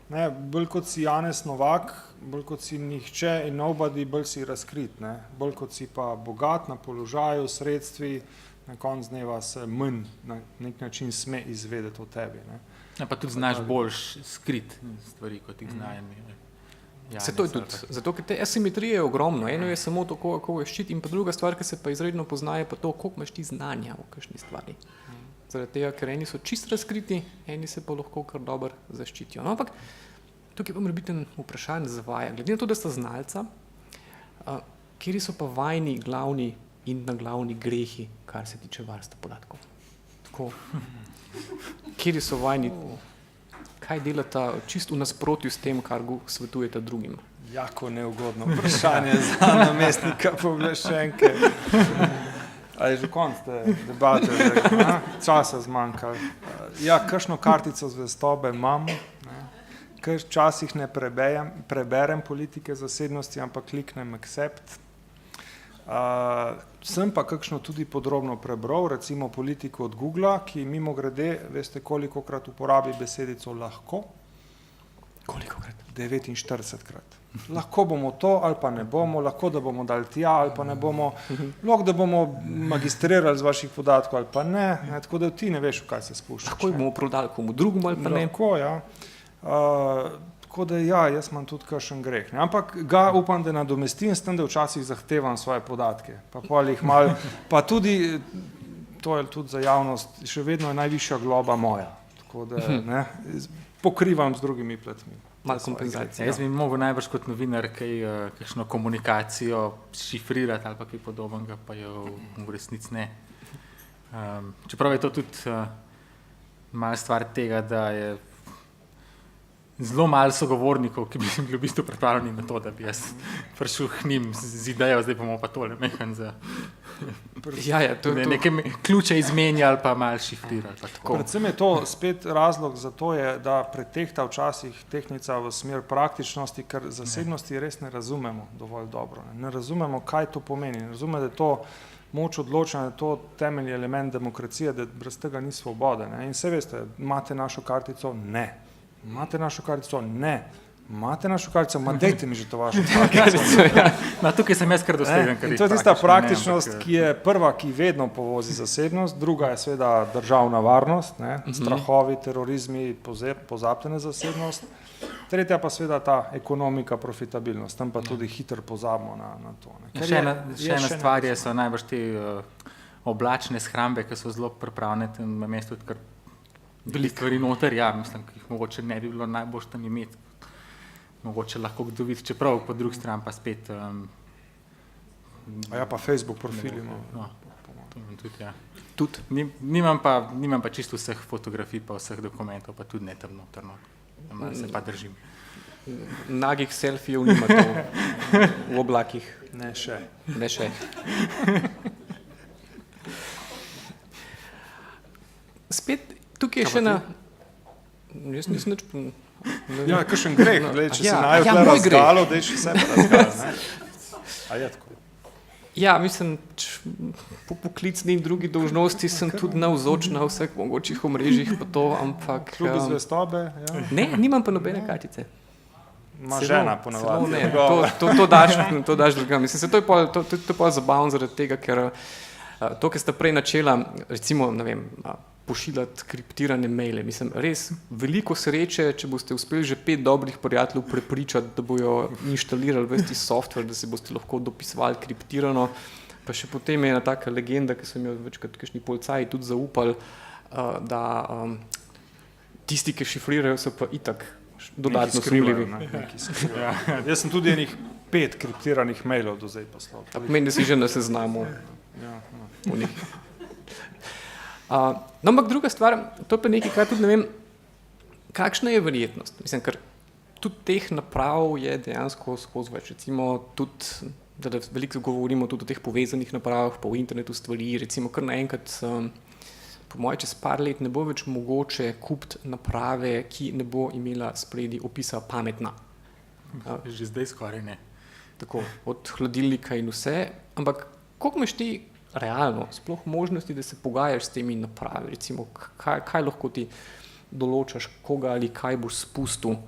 ne, bolj kot si Janez Novak, bolj kot si nihče in nobody, bolj si razkrit. Ne? Bolj kot si pa bogat na položaju, sredstvi, na konc dneva se manj na nek način sme izvedeti o tebi. Ne? Ja, pa tudi znaš bolj skrit stvari, kot jih znajo. Se to je tudi, zato ker te asimetrije je ogromno. Eno je samo to, kako je ščit, in pa druga stvar, ki se pa izredno pozna, je pa to, koliko imaš ti znanja v kakšni stvari. Zaradi tega, ker eni so čist razkriti, eni se pa lahko kar dobro zaščitijo. No, ampak tukaj pa mora biti vprašanje za vaja. Glede na to, da sta znalca, kateri so pa vajni glavni in naglavni grehi, kar se tiče varstva podatkov? Tako, kateri so vajni? Kaj delata čisto v nasprotju s tem, kar svetujete drugim? Jako neugodno vprašanje za namestnika pooblaščenke. Ali je že konc te debate? Časa zmanjkalo. Ja, kakšno kartico zvestobe imam, včasih ne preberem politike zasebnosti, ampak kliknem accept. Sem pa kakšno tudi podrobno prebral, recimo politiko od Googla, ki mimogrede, veste kolikokrat uporabi besedico lahko? Kolikokrat? 49krat. Lahko bomo to ali pa ne bomo, lahko da bomo dali tja ali pa ne bomo, lahko da bomo magistrirali z vaših podatkov ali pa ne, tako da ti ne veš, v kaj se spuščaš. Lahko bomo prodali komu drugemu ali pa ne. Lahko, ja. Tako da ja, jaz imam tudi kakšen greh. Ne? Ampak ga upam, da nadomestim s tem, da včasih zahtevam svoje podatke. Pa pol jih malo, pa tudi, to je tudi za javnost, še vedno je najvišja globa moja. Tako da ne, pokrivam z drugimi platmi. Malo kompenzacije. Jaz bi mogel najbrž kot novinar kakšno komunikacijo šifrirati ali pa kaj podobnega, pa jo v resnici ne. Čeprav je to tudi malo stvar tega, da je zelo malo sogovornikov, ki bi bili v bistvu pripravljeni na to, da bi jaz prišel k njim z idejo, zdaj bomo pa tole mehan za neke ključe izmenjali pa malo šifrirali. Predvsem je to spet razlog za to, je, da pretehta včasih tehnica v smer praktičnosti, ker zasebnosti res ne razumemo dovolj dobro. Ne razumemo, kaj to pomeni. Ne razumemo, da je to moč odločanja, to temeljni element demokracije, da brez tega ni svobode. Ne? In vse veste, imate našo kartico? Ne. Imate našo kartico? Ne. Imate našo kartico? Ma dejte mi že to vašo kartico. No, tukaj sem jaz kar dosleden. In to je tista praktičnost, ki je prva, ki vedno povozi zasebnost, druga je seveda državna varnost, ne? Strahovi, terorizmi, pozabljena zasebnost, tretja pa seveda ta ekonomika, profitabilnost, tam pa tudi hitro pozabimo na to. Ne? Še ena stvar so najbrž te oblačne shrambe, ki so zelo pripravljene tam na mestu, kar veliko stvari noter, ja, mislim, ki jih mogoče ne bi bilo najboljš tam imeti. Mogoče lahko kdo vidi, čeprav po drugi strani pa spet... A ja, pa Facebook profili imamo. No, tudi, ja. Nimam pa čisto vseh fotografij, pa vseh dokumentov, pa tudi ne tam noter, no. Se pa držim. Nagih selfijev nimate v oblakih. Ne še. Ne še. Spet, tukaj je še na... Jaz nisem nič... Ja, kakšen greh, gled, če se najo tle razgalo, da je še sebe razgalo. A je tako? Ja, mislim, po poklicni in drugi dolžnosti sem tudi navzoč na vseh mogočih omrežjih, pa to, ampak... Klubi zvestobe, ja. Ne, nimam pa nobene kartice. Ma žena ponavadi. To daš drugam. Mislim, to je pol zabavno zaradi tega, ker to, kar sta prej načela, recimo, ne vem, pošiljati kriptirane maile. Mislim, res veliko sreče, če boste uspeli že 5 dobrih prijateljev prepričati, da bojo inštalirali vesti software, da se boste lahko dopisovali kriptirano. Pa še potem je ena taka legenda, ki so mi jo večkrat kakšni policaji tudi zaupali, da tisti, ki šifrirajo, so pa itak dodatno sumljivi. Ja. Jaz sem tudi enih 5 kriptiranih mailov do zdaj poslal. Pomeni, da si že na seznamu. Ja. No, ampak druga stvar, to je pa nekaj, kar tudi ne vem, kakšna je verjetnost. Mislim, ker tudi teh naprav je dejansko skozi več. Recimo tudi, da veliko govorimo tudi o teh povezanih napravah, pa v internetu stvari, recimo kar naenkrat, po moje čez par let ne bo več mogoče kupiti naprave, ki ne bo imela spredi opisa pametna. Že zdaj skoraj ne. Tako, od hladilnika in vse, ampak koliko imaš ti realno, sploh možnosti, da se pogajaš s temi napravi, recimo, kaj lahko ti določaš, koga ali kaj boš spustil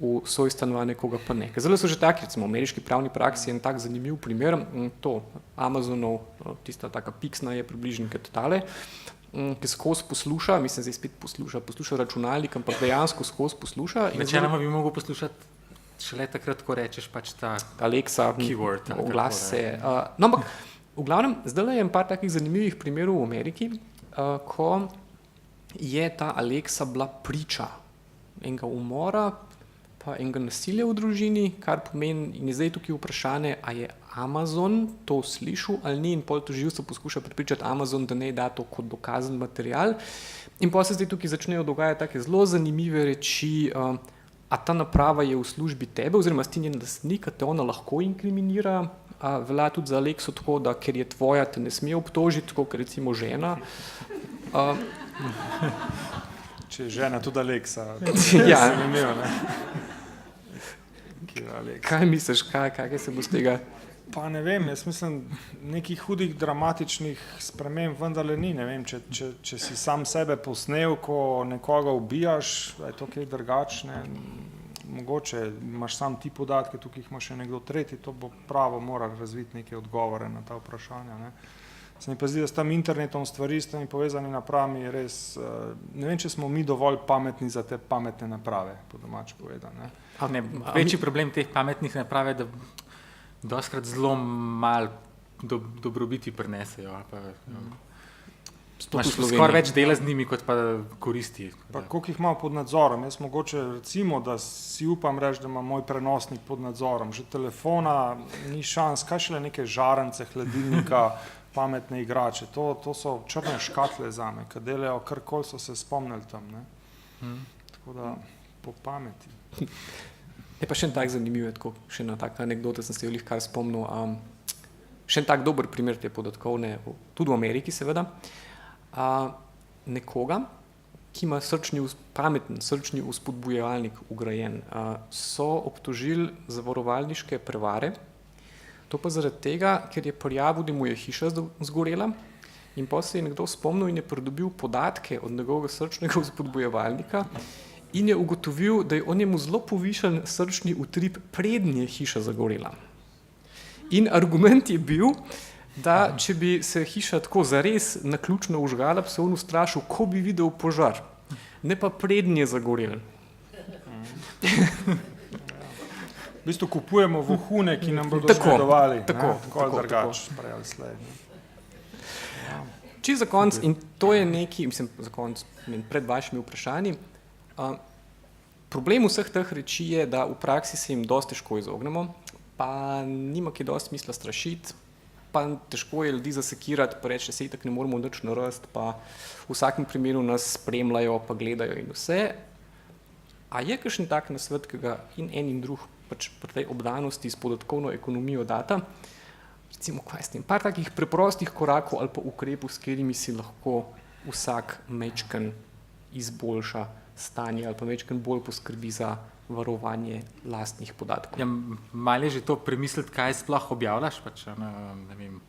v svoj stanovanje, koga pa ne. Zelo so že taki, recimo, v ameriški pravni praksi je en tak zanimiv primer, to Amazonov, tista taka piksna je približno kot tale, ki skozi posluša, mislim, zdaj spet posluša računalnik, ampak dejansko skozi posluša. Načeloma bi mogel poslušati šele takrat, ko rečeš pač ta Alexa, keyword. Oglas se. No, ampak v glavnem, zdaj je en par takih zanimivih primerov v Ameriki, ko je ta Alexa bila priča enega umora, pa enega nasilja v družini, kar pomeni, in je zdaj tukaj vprašanje, a je Amazon to slišal ali ni, in pol tožilstvo poskuša prepričati Amazon, da ne da to kot dokazen material. In pol se zdaj tukaj začnejo dogajati take zelo zanimive reči, a ta naprava je v službi tebe, oziroma si ti njen lastnik, a te ona lahko inkriminira. Velja tudi za Alexo tako, da ker je tvoja, te ne sme obtožiti, tako kot recimo žena. Če je žena tudi Alexa. Ja. Zanimivo, ne? Kaj misliš, kaj se bo z tega? Pa ne vem, jaz mislim, nekih hudih dramatičnih sprememb vendarle ni. Ne vem, če si sam sebe posnel, ko nekoga ubijaš, je to kaj drugačne. Mogoče imaš sam ti podatke, tukaj jih ima še nekdo tretji, to bo pravo mora razviti neke odgovore na ta vprašanja. Ne. Se mi pa zdi, da s tem internetom stvari, s temi povezani napravami je res, ne vem, če smo mi dovolj pametni za te pametne naprave, po domače povedano. Večji problem teh pametnih naprav je, da dostikrat zelo malo dobrobiti prinesejo. Imaš skoraj več dela z njimi, kot pa koristi. Pa koliko jih imam pod nadzorom? Jaz mogoče recimo, da si upam reči, da ima moj prenosnik pod nadzorom. Že telefona ni šans, kaj šele neke žarence, hladilnika, pametne igrače. To so črne škatle zame, ki delajo karkoli so se spomnili tam. Ne? Tako da po pameti. Je pa še en tak zanimiv, tako, še ena taka anekdota, sem se jo kar spomnil. Še en tak dober primer te podatkovne, tudi v Ameriki seveda. Nekoga, ki ima pameten srčni vzpodbujevalnik vgrajen, so obtožili zavarovalniške prevare, To pa zaradi tega, ker je prijavil, da mu je hiša zgorela in pa se je nekdo spomnil in je pridobil podatke od njegovega srčnega vzpodbujevalnika in je ugotovil, da je o njemu zelo povišen srčni utrip, preden je hiša zagorela. In argument je bil, da če bi se hiša tako zares naključno užgala, bi se on ustrašil, ko bi videl požar, ne pa preden je zagorel. V bistvu kupujemo vohune, ki nam bodo škodovali. Tako ali drugače, prej ali slej. Čisto za konec, in to je neki, mislim, za konec, pred vašimi vprašanji, problem vseh teh reči je, da v praksi se jim dosti težko izognemo, pa nima kaj dosti smisla strašiti, pa težko je ljudi zasekirati, pa reči, se itak ne moramo nič narediti, pa v vsakem primeru nas spremljajo, pa gledajo in vse. A je kakšen tak nasvet, ki ga in en in drug pač pri tej obdanosti s podatkovno ekonomijo data, recimo, kaj s tem, par takih preprostih korakov ali pa ukrepov, s katerimi si lahko vsak mečken izboljša stanje ali pa mečken bolj poskrbi za varovanje lastnih podatkov. Ja, malo je že to premisliti, kaj sploh objavljaš, pač, ne vem,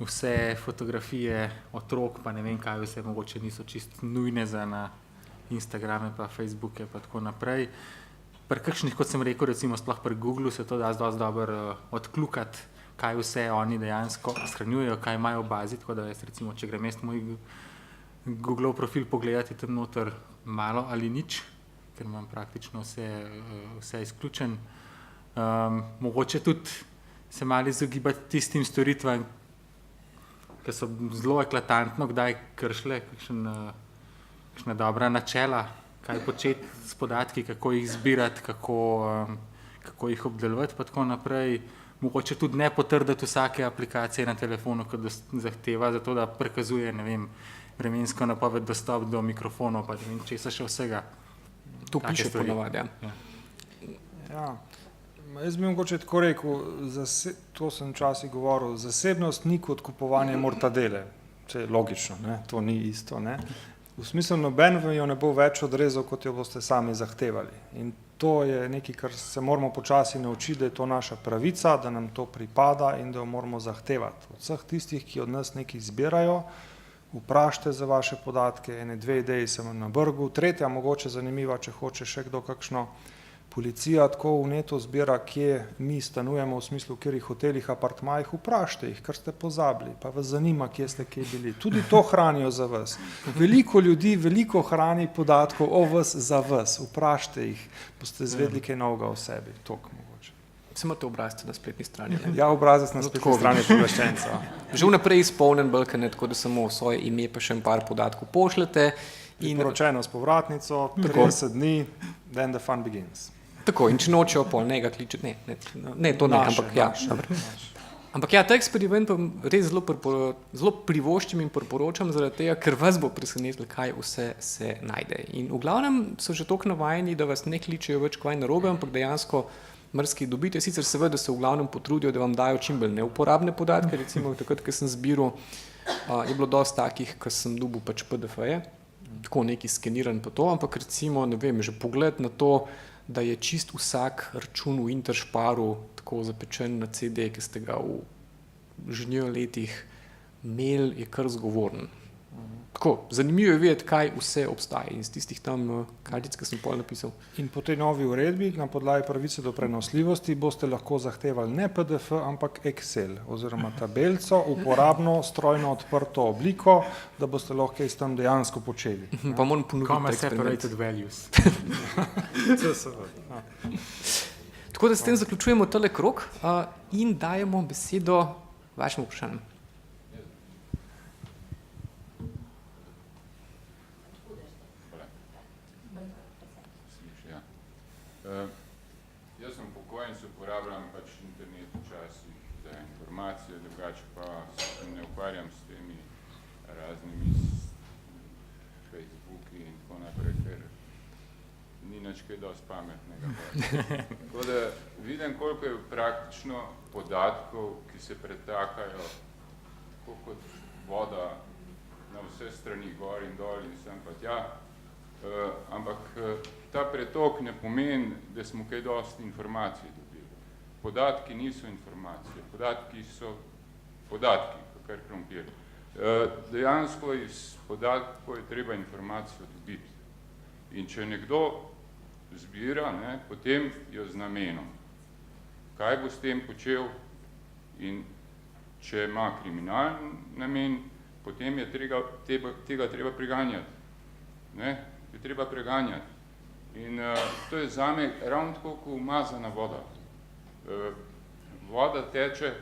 vse fotografije otrok, pa ne vem, kaj vse mogoče niso čist nujne za na Instagrame, pa Facebooke, pa tako naprej. Pri kakšnih, kot sem rekel, recimo sploh pri Googlu se to da dosti dobro odkljukati, kaj vse oni dejansko shranjujejo, kaj imajo v bazi, tako da jaz recimo, če grem jaz moj Googlov profil pogledati, tam noter malo ali nič, ker imam praktično vse izključen. Mogoče tudi se malo izogibati tistim storitvam, ki so zelo eklatantno kdaj kršile, kakšna dobra načela, kaj početi s podatki, kako jih zbirati, kako jih obdelovati, pa tako naprej. Mogoče tudi ne potrditi vsake aplikacije na telefonu, ki zahteva za to, da prikazuje, ne vem, vremensko napoved, dostop do mikrofonov, pa ne vem, česa še vsega. To piše ponavadi, ja. Ja. Jaz bi mogoče tako rekel, to sem včasih govoril, zasebnost ni kot kupovanje mortadele. Če je logično, ne? To ni isto, ne? V smislu, noben jo ne bo več odrezal, kot jo boste sami zahtevali. In to je nekaj, kar se moramo počasi naučiti, da je to naša pravica, da nam to pripada in da jo moramo zahtevati. Od vseh tistih, ki od nas nekaj zbirajo, vprašajte za vaše podatke, ene dve ideji sem na brgu, tretja mogoče zanimiva, če hoče še kdo kakšno. Policija tako v netu zbira, kje mi stanujemo, v smislu, v katerih hotelih, apartmajih, vprašajte jih, kar ste pozabili, pa vas zanima, kje ste kje bili. Tudi to hranijo za vas. Veliko ljudi, veliko hrani podatkov o vas za vas. Vprašajte jih, boste izvedli kaj novega o sebi. Toliko mogoče. Se imate obrazce na spletni strani? Ne? Ja, obrazec na spletni strani pooblaščenca. Že vnaprej izpolnen balkan, tako da samo svoje ime pa še en par podatkov pošljete. Priporočeno s povratnico, 30 dni, then the fun begins. Tako, in če nočejo pol, ne ga kličeti, ne, to ne, ampak ja. Ampak ja, ta eksperiment pa res zelo privoščim in priporočam zaradi tega, ker vas bo presenetilo, kaj vse se najde. In v glavnem so že toliko navajeni, da vas ne kličejo več kaj narobe, ampak dejansko marsikaj dobite. Sicer seveda se v glavnem potrudijo, da vam dajo čim bolj neuporabne podatke, recimo takrat, ko sem zbiral, je bilo dosti takih, ko sem dobil pač PDF-je, tako neki skeniran pa to, ampak recimo, ne vem, že pogled na to, da je čist vsak račun v Interšparu tako zapečen na CD, ki ste ga v žnjo letih imeli, je kar zgovoren. Tako, zanimivo je vedeti, kaj vse obstaja iz tistih tam kartic, ki sem pol napisal. In po tej novi uredbi, na podlagi pravice do prenosljivosti, boste lahko zahtevali ne PDF, ampak Excel oziroma tabelco, uporabno, strojno odprto obliko, da boste lahko iz tam dejansko počeli. Pa moram ponoviti separated values. Tako da s tem zaključujemo tale krog in dajemo besedo vašemu vprašanju. Jaz sem upokojenec, uporabljam pač internet včasih za informacije, drugače pa se ne ukvarjam s temi raznimi Facebooki in tako naprej, ker ni nič kaj dosti pametnega. Tako da vidim, koliko je praktično podatkov, ki se pretakajo kot voda na vse strani, gor in dol in sem pa tja. Ampak ta pretok ne pomeni, da smo kaj dosti informacij dobili. podatki niso informacije, podatki so podatki, kar krompir. Dejansko iz podatkov je treba informacijo dobiti. In če nekdo zbira, ne, potem jo z namenom. Kaj bo s tem počel in če ima kriminalni namen, potem je tega treba preganjati. Ne? Je treba preganjati. In to je zame ravno tako, kot umazana voda. Voda teče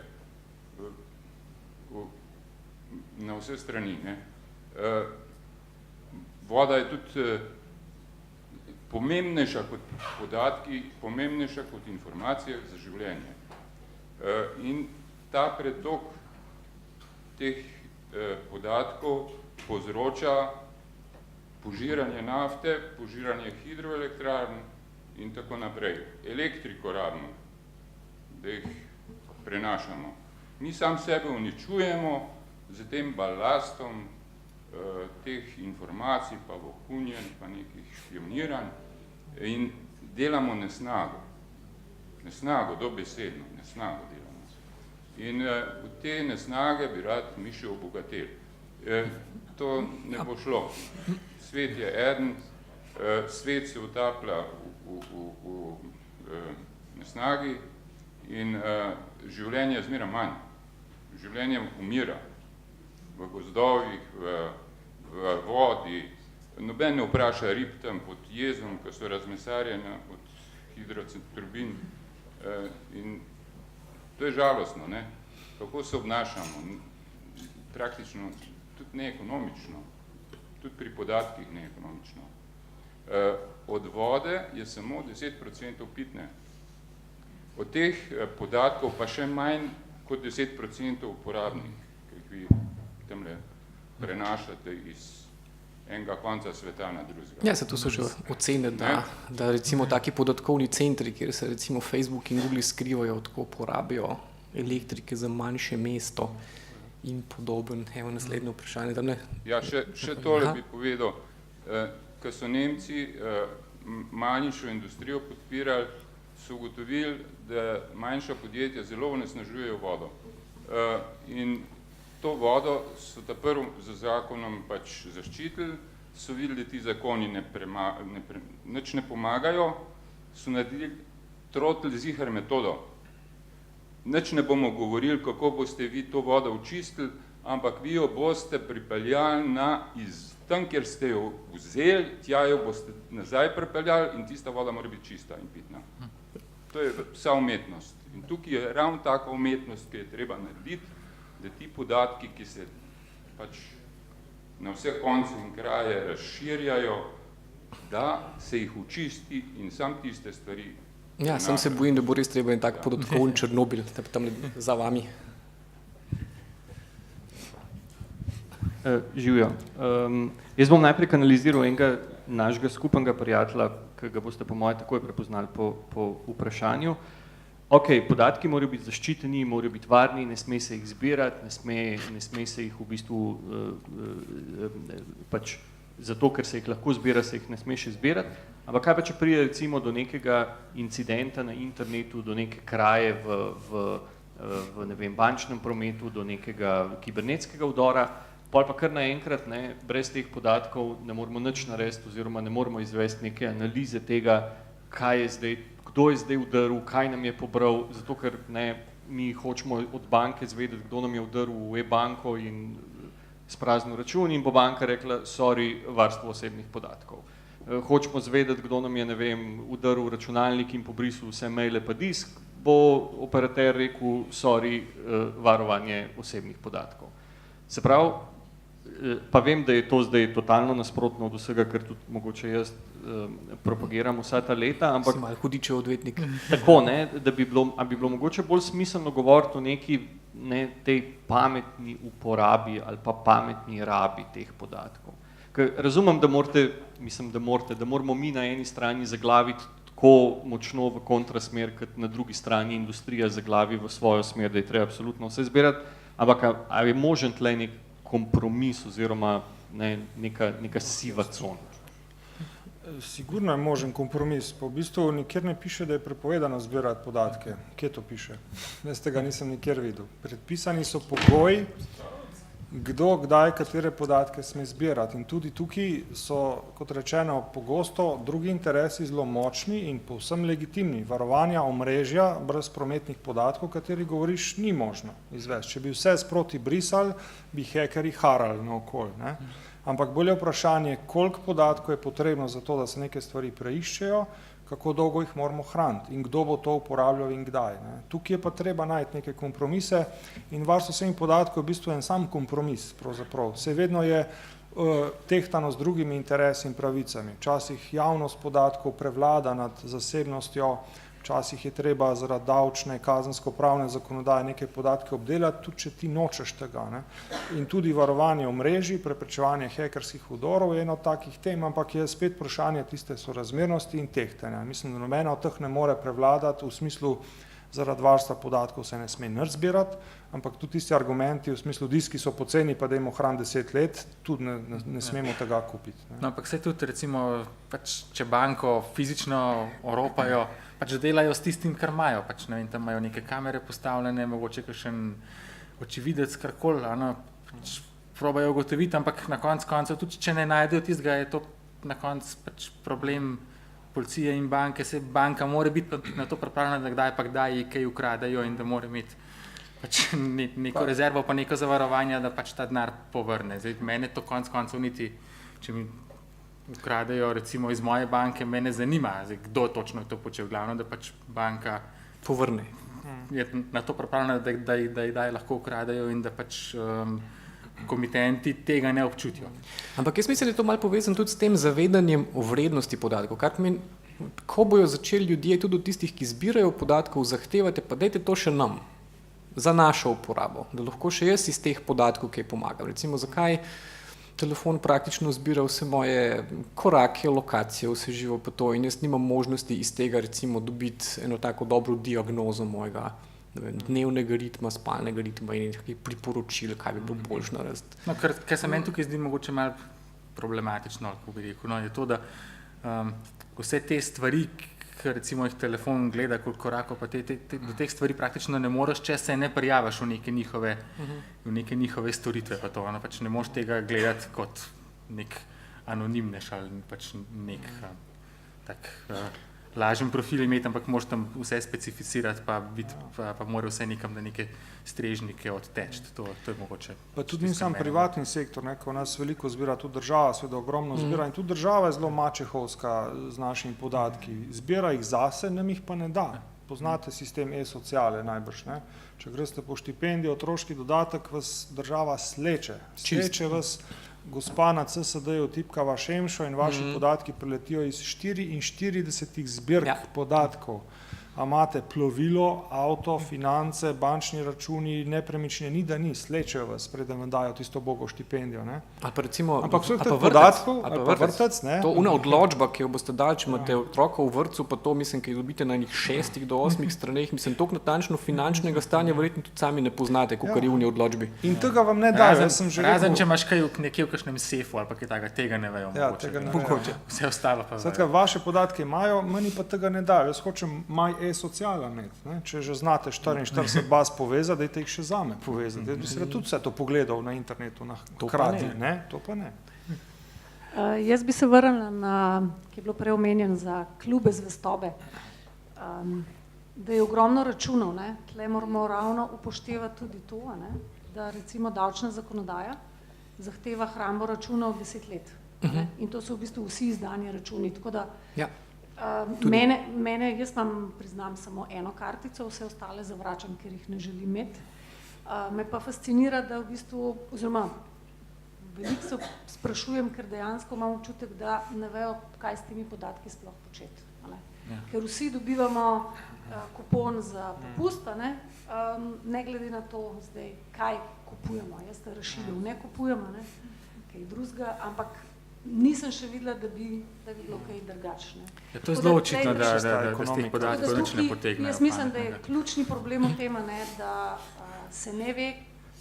na vse strani. Ne? Voda je tudi pomembnejša kot podatki, pomembnejša kot informacije za življenje. In ta pretok teh podatkov povzroča požiranje nafte, požiranje hidroelektrarn in tako naprej. Elektriko rabimo, da jih prenašamo. Mi sam sebe uničujemo z tem balastom teh informacij, pa vohunjen, pa nekih špioniranj in delamo nesnago. Nesnago, dobesedno, nesnago delamo. In v te nesnage bi rad mi še obogateli. To ne bo šlo. Svet je eden, svet se utaplja v nesnagi in življenje je zmeraj manj. Življenje umira v gozdovih, v vodi. Noben ne vpraša rib tam pod jezom, ki so razmesarjene od hidroturbin. In to je žalostno, ne? Kako se obnašamo? Praktično tudi neekonomično. Tudi pri podatkih neekonomično. Od vode je samo 10% pitne. Od teh podatkov pa še manj kot 10% uporabnih, ki jih vi tamle prenašate iz enega konca sveta na drugega. Ja, se to so že ocene, da recimo taki podatkovni centri, kjer se recimo Facebook in Google skrivajo, tako porabijo elektrike za manjše mesto in podoben. Evo naslednje vprašanje. Tamle. Ja, še tole bi povedal. Ko so Nemci manjšo industrijo podpirali, so ugotovili, da manjša podjetja zelo onesnažujejo vodo. In to vodo so ta prvo z zakonom pač zaščitili, so videli, da ti zakoni nič ne pomagajo, so naredili trotl zihar metodo. Nič ne bomo govorili, kako boste vi to vodo očistili, ampak vi jo boste pripeljali tam, kjer ste jo vzeli, tja jo boste nazaj pripeljali in tista voda mora biti čista in pitna. To je vsa umetnost. In tukaj je ravno taka umetnost, ki je treba narediti, da ti podatki, ki se pač na vse konce in kraje razširjajo, da se jih očisti in sam tiste stvari. Ja, sam se bojim, da bo res treba en tak podatkovni Černobil tam za vami. Živjo. Jaz bom najprej kanaliziral enega našega skupnega prijatelja, ki ga boste po moje takoj prepoznali po vprašanju. Ok, podatki morajo biti zaščiteni, morajo biti varni, ne sme se jih zbirati, ne sme se jih v bistvu pač zato, ker se jih lahko zbira, se jih ne sme še zbirati. Ampak kaj pa, če pride recimo do nekega incidenta na internetu, do neke kraje v ne vem, bančnem prometu, do nekega kibernetskega vdora, pol pa kar naenkrat, ne, brez teh podatkov ne moramo nič narediti oziroma ne moramo izvesti neke analize tega, kaj je zdaj, kdo je zdaj vdaril, kaj nam je pobral, zato ker ne, mi hočemo od banke zvedeti, kdo nam je vdaril v e-banko in spraznil račun in bo banka rekla, sorry, varstvo osebnih podatkov. Hočemo zvedeti, kdo nam je, ne vem, vdaril računalnik in pobrisal vse maile pa disk, bo operater rekel, sorry, varovanje osebnih podatkov. Se pravi, pa vem, da je to zdaj totalno nasprotno od vsega, ker tudi mogoče jaz propagiram vsa ta leta, ampak... Si malo hudičev odvetnik. Tako, ne, da bi bilo mogoče bolj smiselno govoriti o neki tej pametni uporabi ali pa pametni rabi teh podatkov. Ker razumem, da moramo mi na eni strani zaglaviti tako močno v kontrasmer, kot na drugi strani industrija zaglavi v svojo smer, da je treba absolutno vse zbirati, ampak a je možen tle nek kompromis oziroma neka siva cona? Sigurno je možen kompromis, pa v bistvu nikjer ne piše, da je prepovedano zbirati podatke. Kje to piše? Jaz tega nisem nikjer videl. Predpisani so pogoji, kdo, kdaj, katere podatke sme zbirati. In tudi tukaj so, kot rečeno, pogosto drugi interesi zelo močni in povsem legitimni. Varovanja omrežja brez prometnih podatkov, o kateri govoriš, ni možno izvesti. Če bi vse sproti brisali, bi hekerji harali naokoli, ne? Ampak bolje vprašanje, koliko podatkov je potrebno za to, da se neke stvari preiščejo, kako dolgo jih moramo hraniti in kdo bo to uporabljal in kdaj. Ne. Tukaj je pa treba najti neke kompromise in varstvo osebnih podatkov je v bistvu en sam kompromis pravzaprav. Vse vedno je tehtano z drugimi interesi in pravicami. Včasih javnost podatkov prevlada nad zasebnostjo, včasih je treba zaradi davčne, kazensko-pravne zakonodaje neke podatke obdelati, tudi če ti nočeš tega. Ne. In tudi varovanje omrežij, preprečevanje hekerskih vdorov je eno od takih tem, ampak je spet vprašanje tiste sorazmernosti in tehtanja. Mislim, da nobena od teh ne more prevladati v smislu zaradi varstva podatkov se ne sme nič zbirati, ampak tudi tisti argumenti v smislu diski so poceni, pa dajmo hraniti 10 let, tudi ne smemo tega kupiti. Ne. No, ampak se tudi recimo, pač, če banko fizično oropajo, pač delajo s tistim, kar imajo, pač, ne vem, tam imajo neke kamere postavljene, mogoče kakšen očividec, karkoli, pač probajo ugotoviti, ampak na koncu tudi, če ne najdejo tistega, je to na koncu pač problem policije in banke, se banka mora biti na to pripravljena, da kdaj pa kdaj ji kaj ukradejo in da mora imeti pač neko rezervo pa neko zavarovanje, da pač ta denar povrne. Zdaj, mene to koncev niti, če mi ukradejo recimo iz moje banke, mene zanima, zdaj, kdo točno je to počel, glavno, da pač banka Povrne. je na to pripravljena, da ji lahko ukradejo in da pač komitenti tega ne občutijo. Ampak jaz mislim, da je to malo povezano tudi s tem zavedanjem o vrednosti podatkov. Kar pomeni, ko bojo začeli ljudje, tudi od tistih, ki zbirajo podatkov, zahtevate, pa dajte to še nam, za našo uporabo, da lahko še jaz iz teh podatkov kaj pomagam. Recimo, zakaj telefon praktično zbira vse moje korake, lokacije, vse živo pa to in jaz nimam možnosti iz tega recimo dobiti eno tako dobro diagnozo mojega dnevnega ritma, spalnega ritma in nekaj priporočil, kaj bi bilo boljše narediti. No, kar se meni tukaj zdi mogoče malo problematično, kako bi rekel, no, je to, da vse te stvari, ki recimo jih telefon gleda, koliko korakov, pa do teh stvari praktično ne moreš, če se ne prijaviš v neke njihove storitve, pa to, pač ne moreš tega gledati kot nek anonimnež ali pač nek tak lažen profil imeti, ampak moraš tam vse specificirati, pa mora vse nekam na neke strežnike odteči. To je mogoče. Pa tudi ni sam privatni sektor, ne, ko nas veliko zbira, tudi država seveda ogromno zbira in tudi država je zelo mačehovska z našimi podatki. Zbira jih zase, nam jih pa ne da. Poznate sistem e-sociale najbrž, ne. Če greste po štipendijo, otroški dodatek, vas država sleče. Sleče vas gospa na CSD-ju tipka vaš EMŠO in vaši podatki priletijo iz 44 zbirk podatkov. A imate plovilo, avto, finance, bančni računi, nepremičnine, ni da ni, slečejo vas, preden vam dajo tisto bogo štipendijo. Ne? Ali pa recimo, ampak vseh teh podatkov, ali pa vrtec, ne? To una odločba, ki jo boste dali, če imate otroka v vrtcu, pa to mislim, ki jo dobite na njih 6 do 8 straneh, mislim, toliko natančno finančnega stanja verjetno tudi sami ne poznate, kakor je uni odločbi. In tega vam ne dajo, jaz sem že rekel. Razen, če imaš kaj nekje v kakšnem sefu ali pa kaj tega ne vejo mogoče. Vse ostalo pa vejo. Skratka, vaše podatke imajo, meni pa tega ne dajo. Jaz hočem e-sociala imeti, ne? Če že znate 44 baz povezati, dajte jih še zame povezati. Jaz bi se tudi vse to pogledal na internetu hkrati, ne? To pa ne. Jaz bi se vrnila na, ki je bilo prej omenjen za klube zvestobe, da je ogromno računov, ne? Tle moramo ravno upoštevati tudi to, ne? Da recimo davčna zakonodaja zahteva hrambo računov 10 let. In to so v bistvu vsi izdani računi, tako da mene, jaz vam priznam samo eno kartico, vse ostale zavračam, ker jih ne želim imeti. Me pa fascinira, da v bistvu, oziroma veliko se sprašujem, ker dejansko imam občutek, da ne vejo, kaj s temi podatki sploh početi. Ker vsi dobivamo kupon za popust, ne glede na to zdaj, kaj kupujemo. Jaz te rešitev ne kupujemo, kaj drugega, ampak nisem še videla, da bi bilo kaj drugačne. To je zelo očitno, da z teh podatkov nič ne potegnejo. Jaz mislim, da je ključni problem v tem, da se ne ve,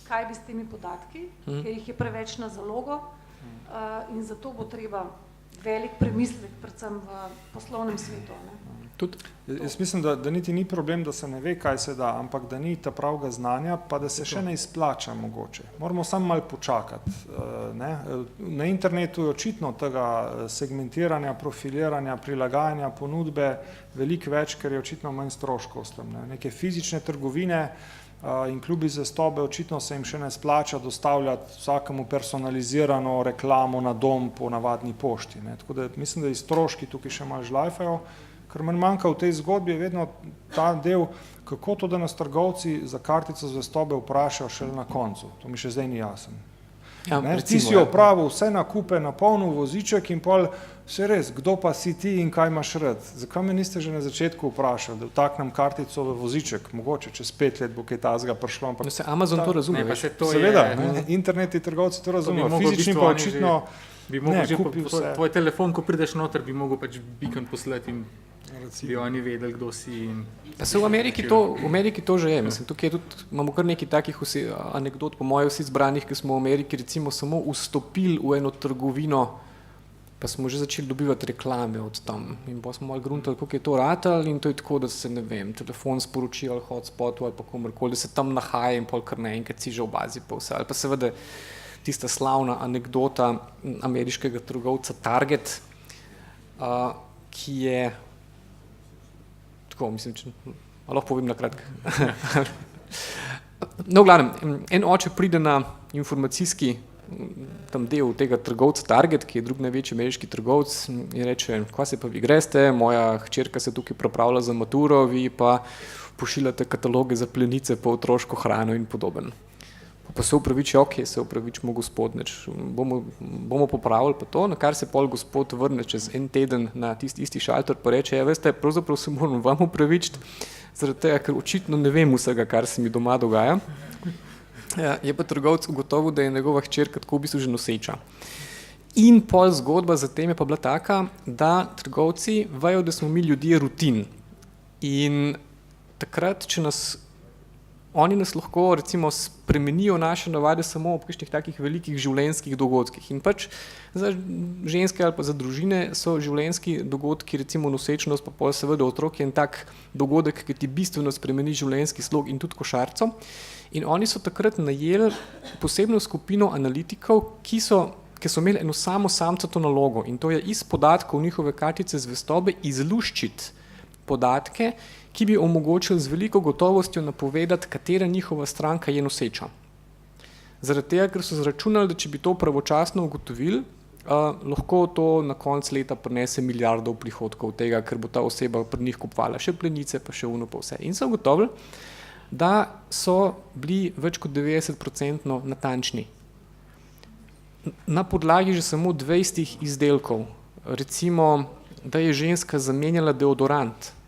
kaj bi s temi podatki, ker jih je preveč na zalogo in zato bo treba velik premislek, predvsem v poslovnem svetu. Ne? Jaz mislim, da niti ni problem, da se ne ve, kaj se da, ampak da ni ta pravega znanja, pa da se še ne izplača mogoče. Moramo samo malo počakati. Ne? Na internetu je očitno tega segmentiranja, profiliranja, prilagajanja ponudbe veliko več, ker je očitno manj stroškov s tem. Ne? Neke fizične trgovine in klubi zvestobe očitno se jim še ne splača dostavljati vsakemu personalizirano reklamo na dom po navadni pošti. Ne? Tako da mislim, da i stroški tukaj še malo žlajfajo. Kar manj manjka v tej zgodbi je vedno ta del, kako to, da nas trgovci za kartico zvestobe vprašajo šele na koncu. To mi še zdaj ni jasen. Ja, ti si opravil vse nakupe, napolnil voziček in pol vse res, kdo pa si ti in kaj imaš rad? Zakaj me niste že na začetku vprašali, da vtaknem kartico v voziček? Mogoče čez 5 let bo kaj tazga prišlo. No, se Amazon to razume. Seveda, internetni trgovci to razumejo, fizični pa očitno ne, kupi vse. Tvoj telefon, ko prideš noter, bi mogel pač beacon poslati in bi oni vedeli, kdo si. V Ameriki to že je. Mislim, tukaj tudi, imamo kar nekaj takih anekdot, po moje vsi zbranih, ki smo v Ameriki recimo samo vstopili v eno trgovino, pa smo že začeli dobivati reklame od tam. In pa smo malo gruntali, koliko je to ratalo in to je tako, da se, ne vem, telefon sporoči ali hotspotu ali pa komorkoli, da se tam nahaja in pol kar naenkrat si že v bazi pa vse. Ali pa seveda tista slavna anekdota ameriškega trgovca Target, ki je tako, mislim, če lahko povem na kratko. No, v glavnem, en oče pride na informacijski tam del tega trgovca Target, ki je drugi največji ameriški trgovec in reče, kva se pa vi greste, moja hčerka se tukaj pripravlja za maturo, vi pa pošiljate kataloge za plenice pa otroško hrano in podoben. Pa se upraviči, se upravičimo gospod, bomo popravili pa to, na kar se pol gospod vrne čez en teden na tisti isti šalter pa reče, veste, pravzaprav se moram vam upravičiti, zaradi tega, ker očitno ne vem vsega, kar se mi doma dogaja. Je pa trgovec ugotovil, da je njegova hčerka tako v bistvu že noseča. In pol zgodba za tem je pa bila taka, da trgovci vejo, da smo mi ljudje rutin. In takrat, če oni nas lahko recimo spremenijo naše navade samo ob kakšnih takih velikih življenjskih dogodkih. In pač za ženske ali pa za družine so življenjski dogodki, recimo nosečnost, pa pol seveda otrok je en tak dogodek, ki ti bistveno spremeni življenjski slog in tudi košarico. In oni so takrat najeli posebno skupino analitikov, ki so imeli eno samo samcato nalogo in to je iz podatkov njihove kartice zvestobe izluščiti podatke, ki bi omogočili z veliko gotovostjo napovedati, katera njihova stranka je noseča. Zaradi tega, ker so zračunali, da če bi to pravočasno ugotovili, lahko to na konec leta prinese milijardov prihodkov tega, ker bo ta oseba pri njih kupovala še plenice, pa še pa vse. In so ugotovili, da so bili več kot 90% natančni. Na podlagi že samo 20 izdelkov, recimo, da je ženska zamenjala deodorant.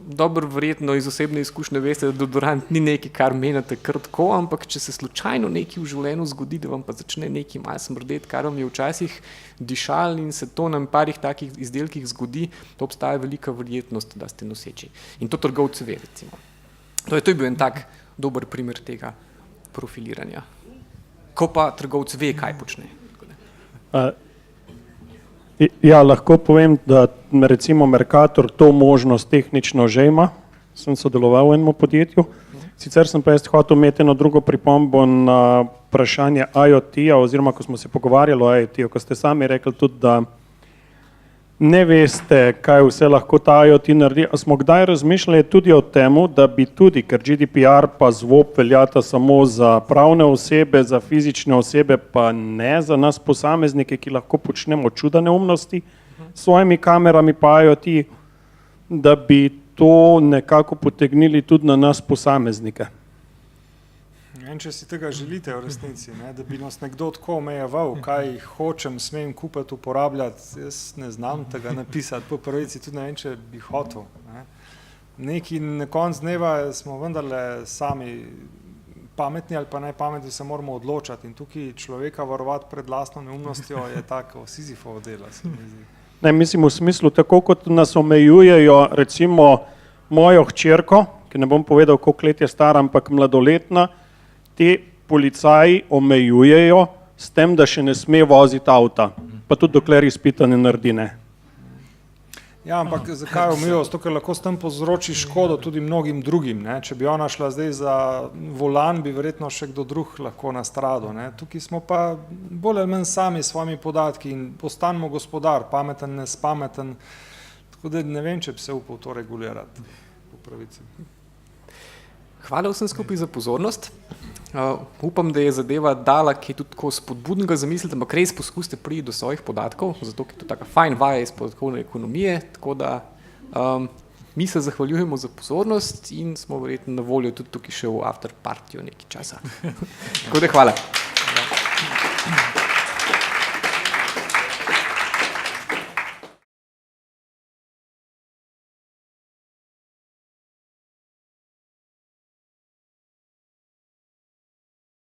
Dobro, verjetno iz osebne izkušnje veste, da deodorant ni nekaj, kar menjate kar tako, ampak če se slučajno nekaj v življenju zgodi, da vam pa začne nekaj malo smrdeti, kar vam je včasih dišal in se to na parih takih izdelkih zgodi, to obstaja velika verjetnost, da ste noseči. In to trgovci ve, recimo. To je bil en tak dober primer tega profiliranja. Ko pa trgovec ve, kaj počne. Ja, lahko povem, da recimo Mercator to možnost tehnično že ima. Sem sodeloval v enem podjetju. Sicer sem pa jaz hotel imeti eno drugo pripombo na vprašanje IoT-a, oziroma ko smo se pogovarjali o IoT-u, ko ste sami rekli tudi, da ne veste, kaj vse lahko ta IoT naredi. A smo kdaj razmišljali tudi o temu, da bi tudi, ker GDPR pa ZVOP veljata samo za pravne osebe, za fizične osebe, pa ne za nas posameznike, ki lahko počnemo čuda neumnosti s svojimi kamerami pa IoT, da bi to nekako potegnili tudi na nas posameznike. In če si tega želite v resnici, ne, da bi nas nekdo tako omejeval, kaj hočem, smem kupiti, uporabljati, jaz ne znam tega napisati, po prvici tudi ne vem, če bi hotel. Ne. Neki na konc dneva smo vendarle sami pametni ali pa najpametni, se moramo odločati in tukaj človeka varovati pred lastno neumnostjo je tako Sizifovo delo, se mi zdi. Ne, mislim v smislu, tako kot nas omejujejo recimo mojo hčerko, ki ne bom povedal, koliko let je stara, ampak mladoletna, te policaji omejujejo s tem, da še ne sme voziti avta. pa tudi dokler izpita ne naredi, ne. Ja, ampak zakaj omejivost? To, ker lahko s tem povzroči škodo tudi mnogim drugim. Ne? Če bi ona šla zdaj za volan, bi verjetno še kdo drug lahko nastradal. Ne? Tukaj smo pa bolj ali manj sami s svojimi podatki in postanemo gospodar, pameten, nespameten. Tako da ne vem, če bi se upal to regulirati po pravici. Hvala vsem skupaj za pozornost. Upam, da je zadeva dala, ki je tudi tako spodbudnega zamisliti, ampak res poskusite priti do svojih podatkov, zato je to taka fajn vaja iz podatkovne ekonomije, tako da mi se zahvaljujemo za pozornost in smo verjetno na voljo tudi tukaj še v after partiju nekaj časa. Tako da hvala.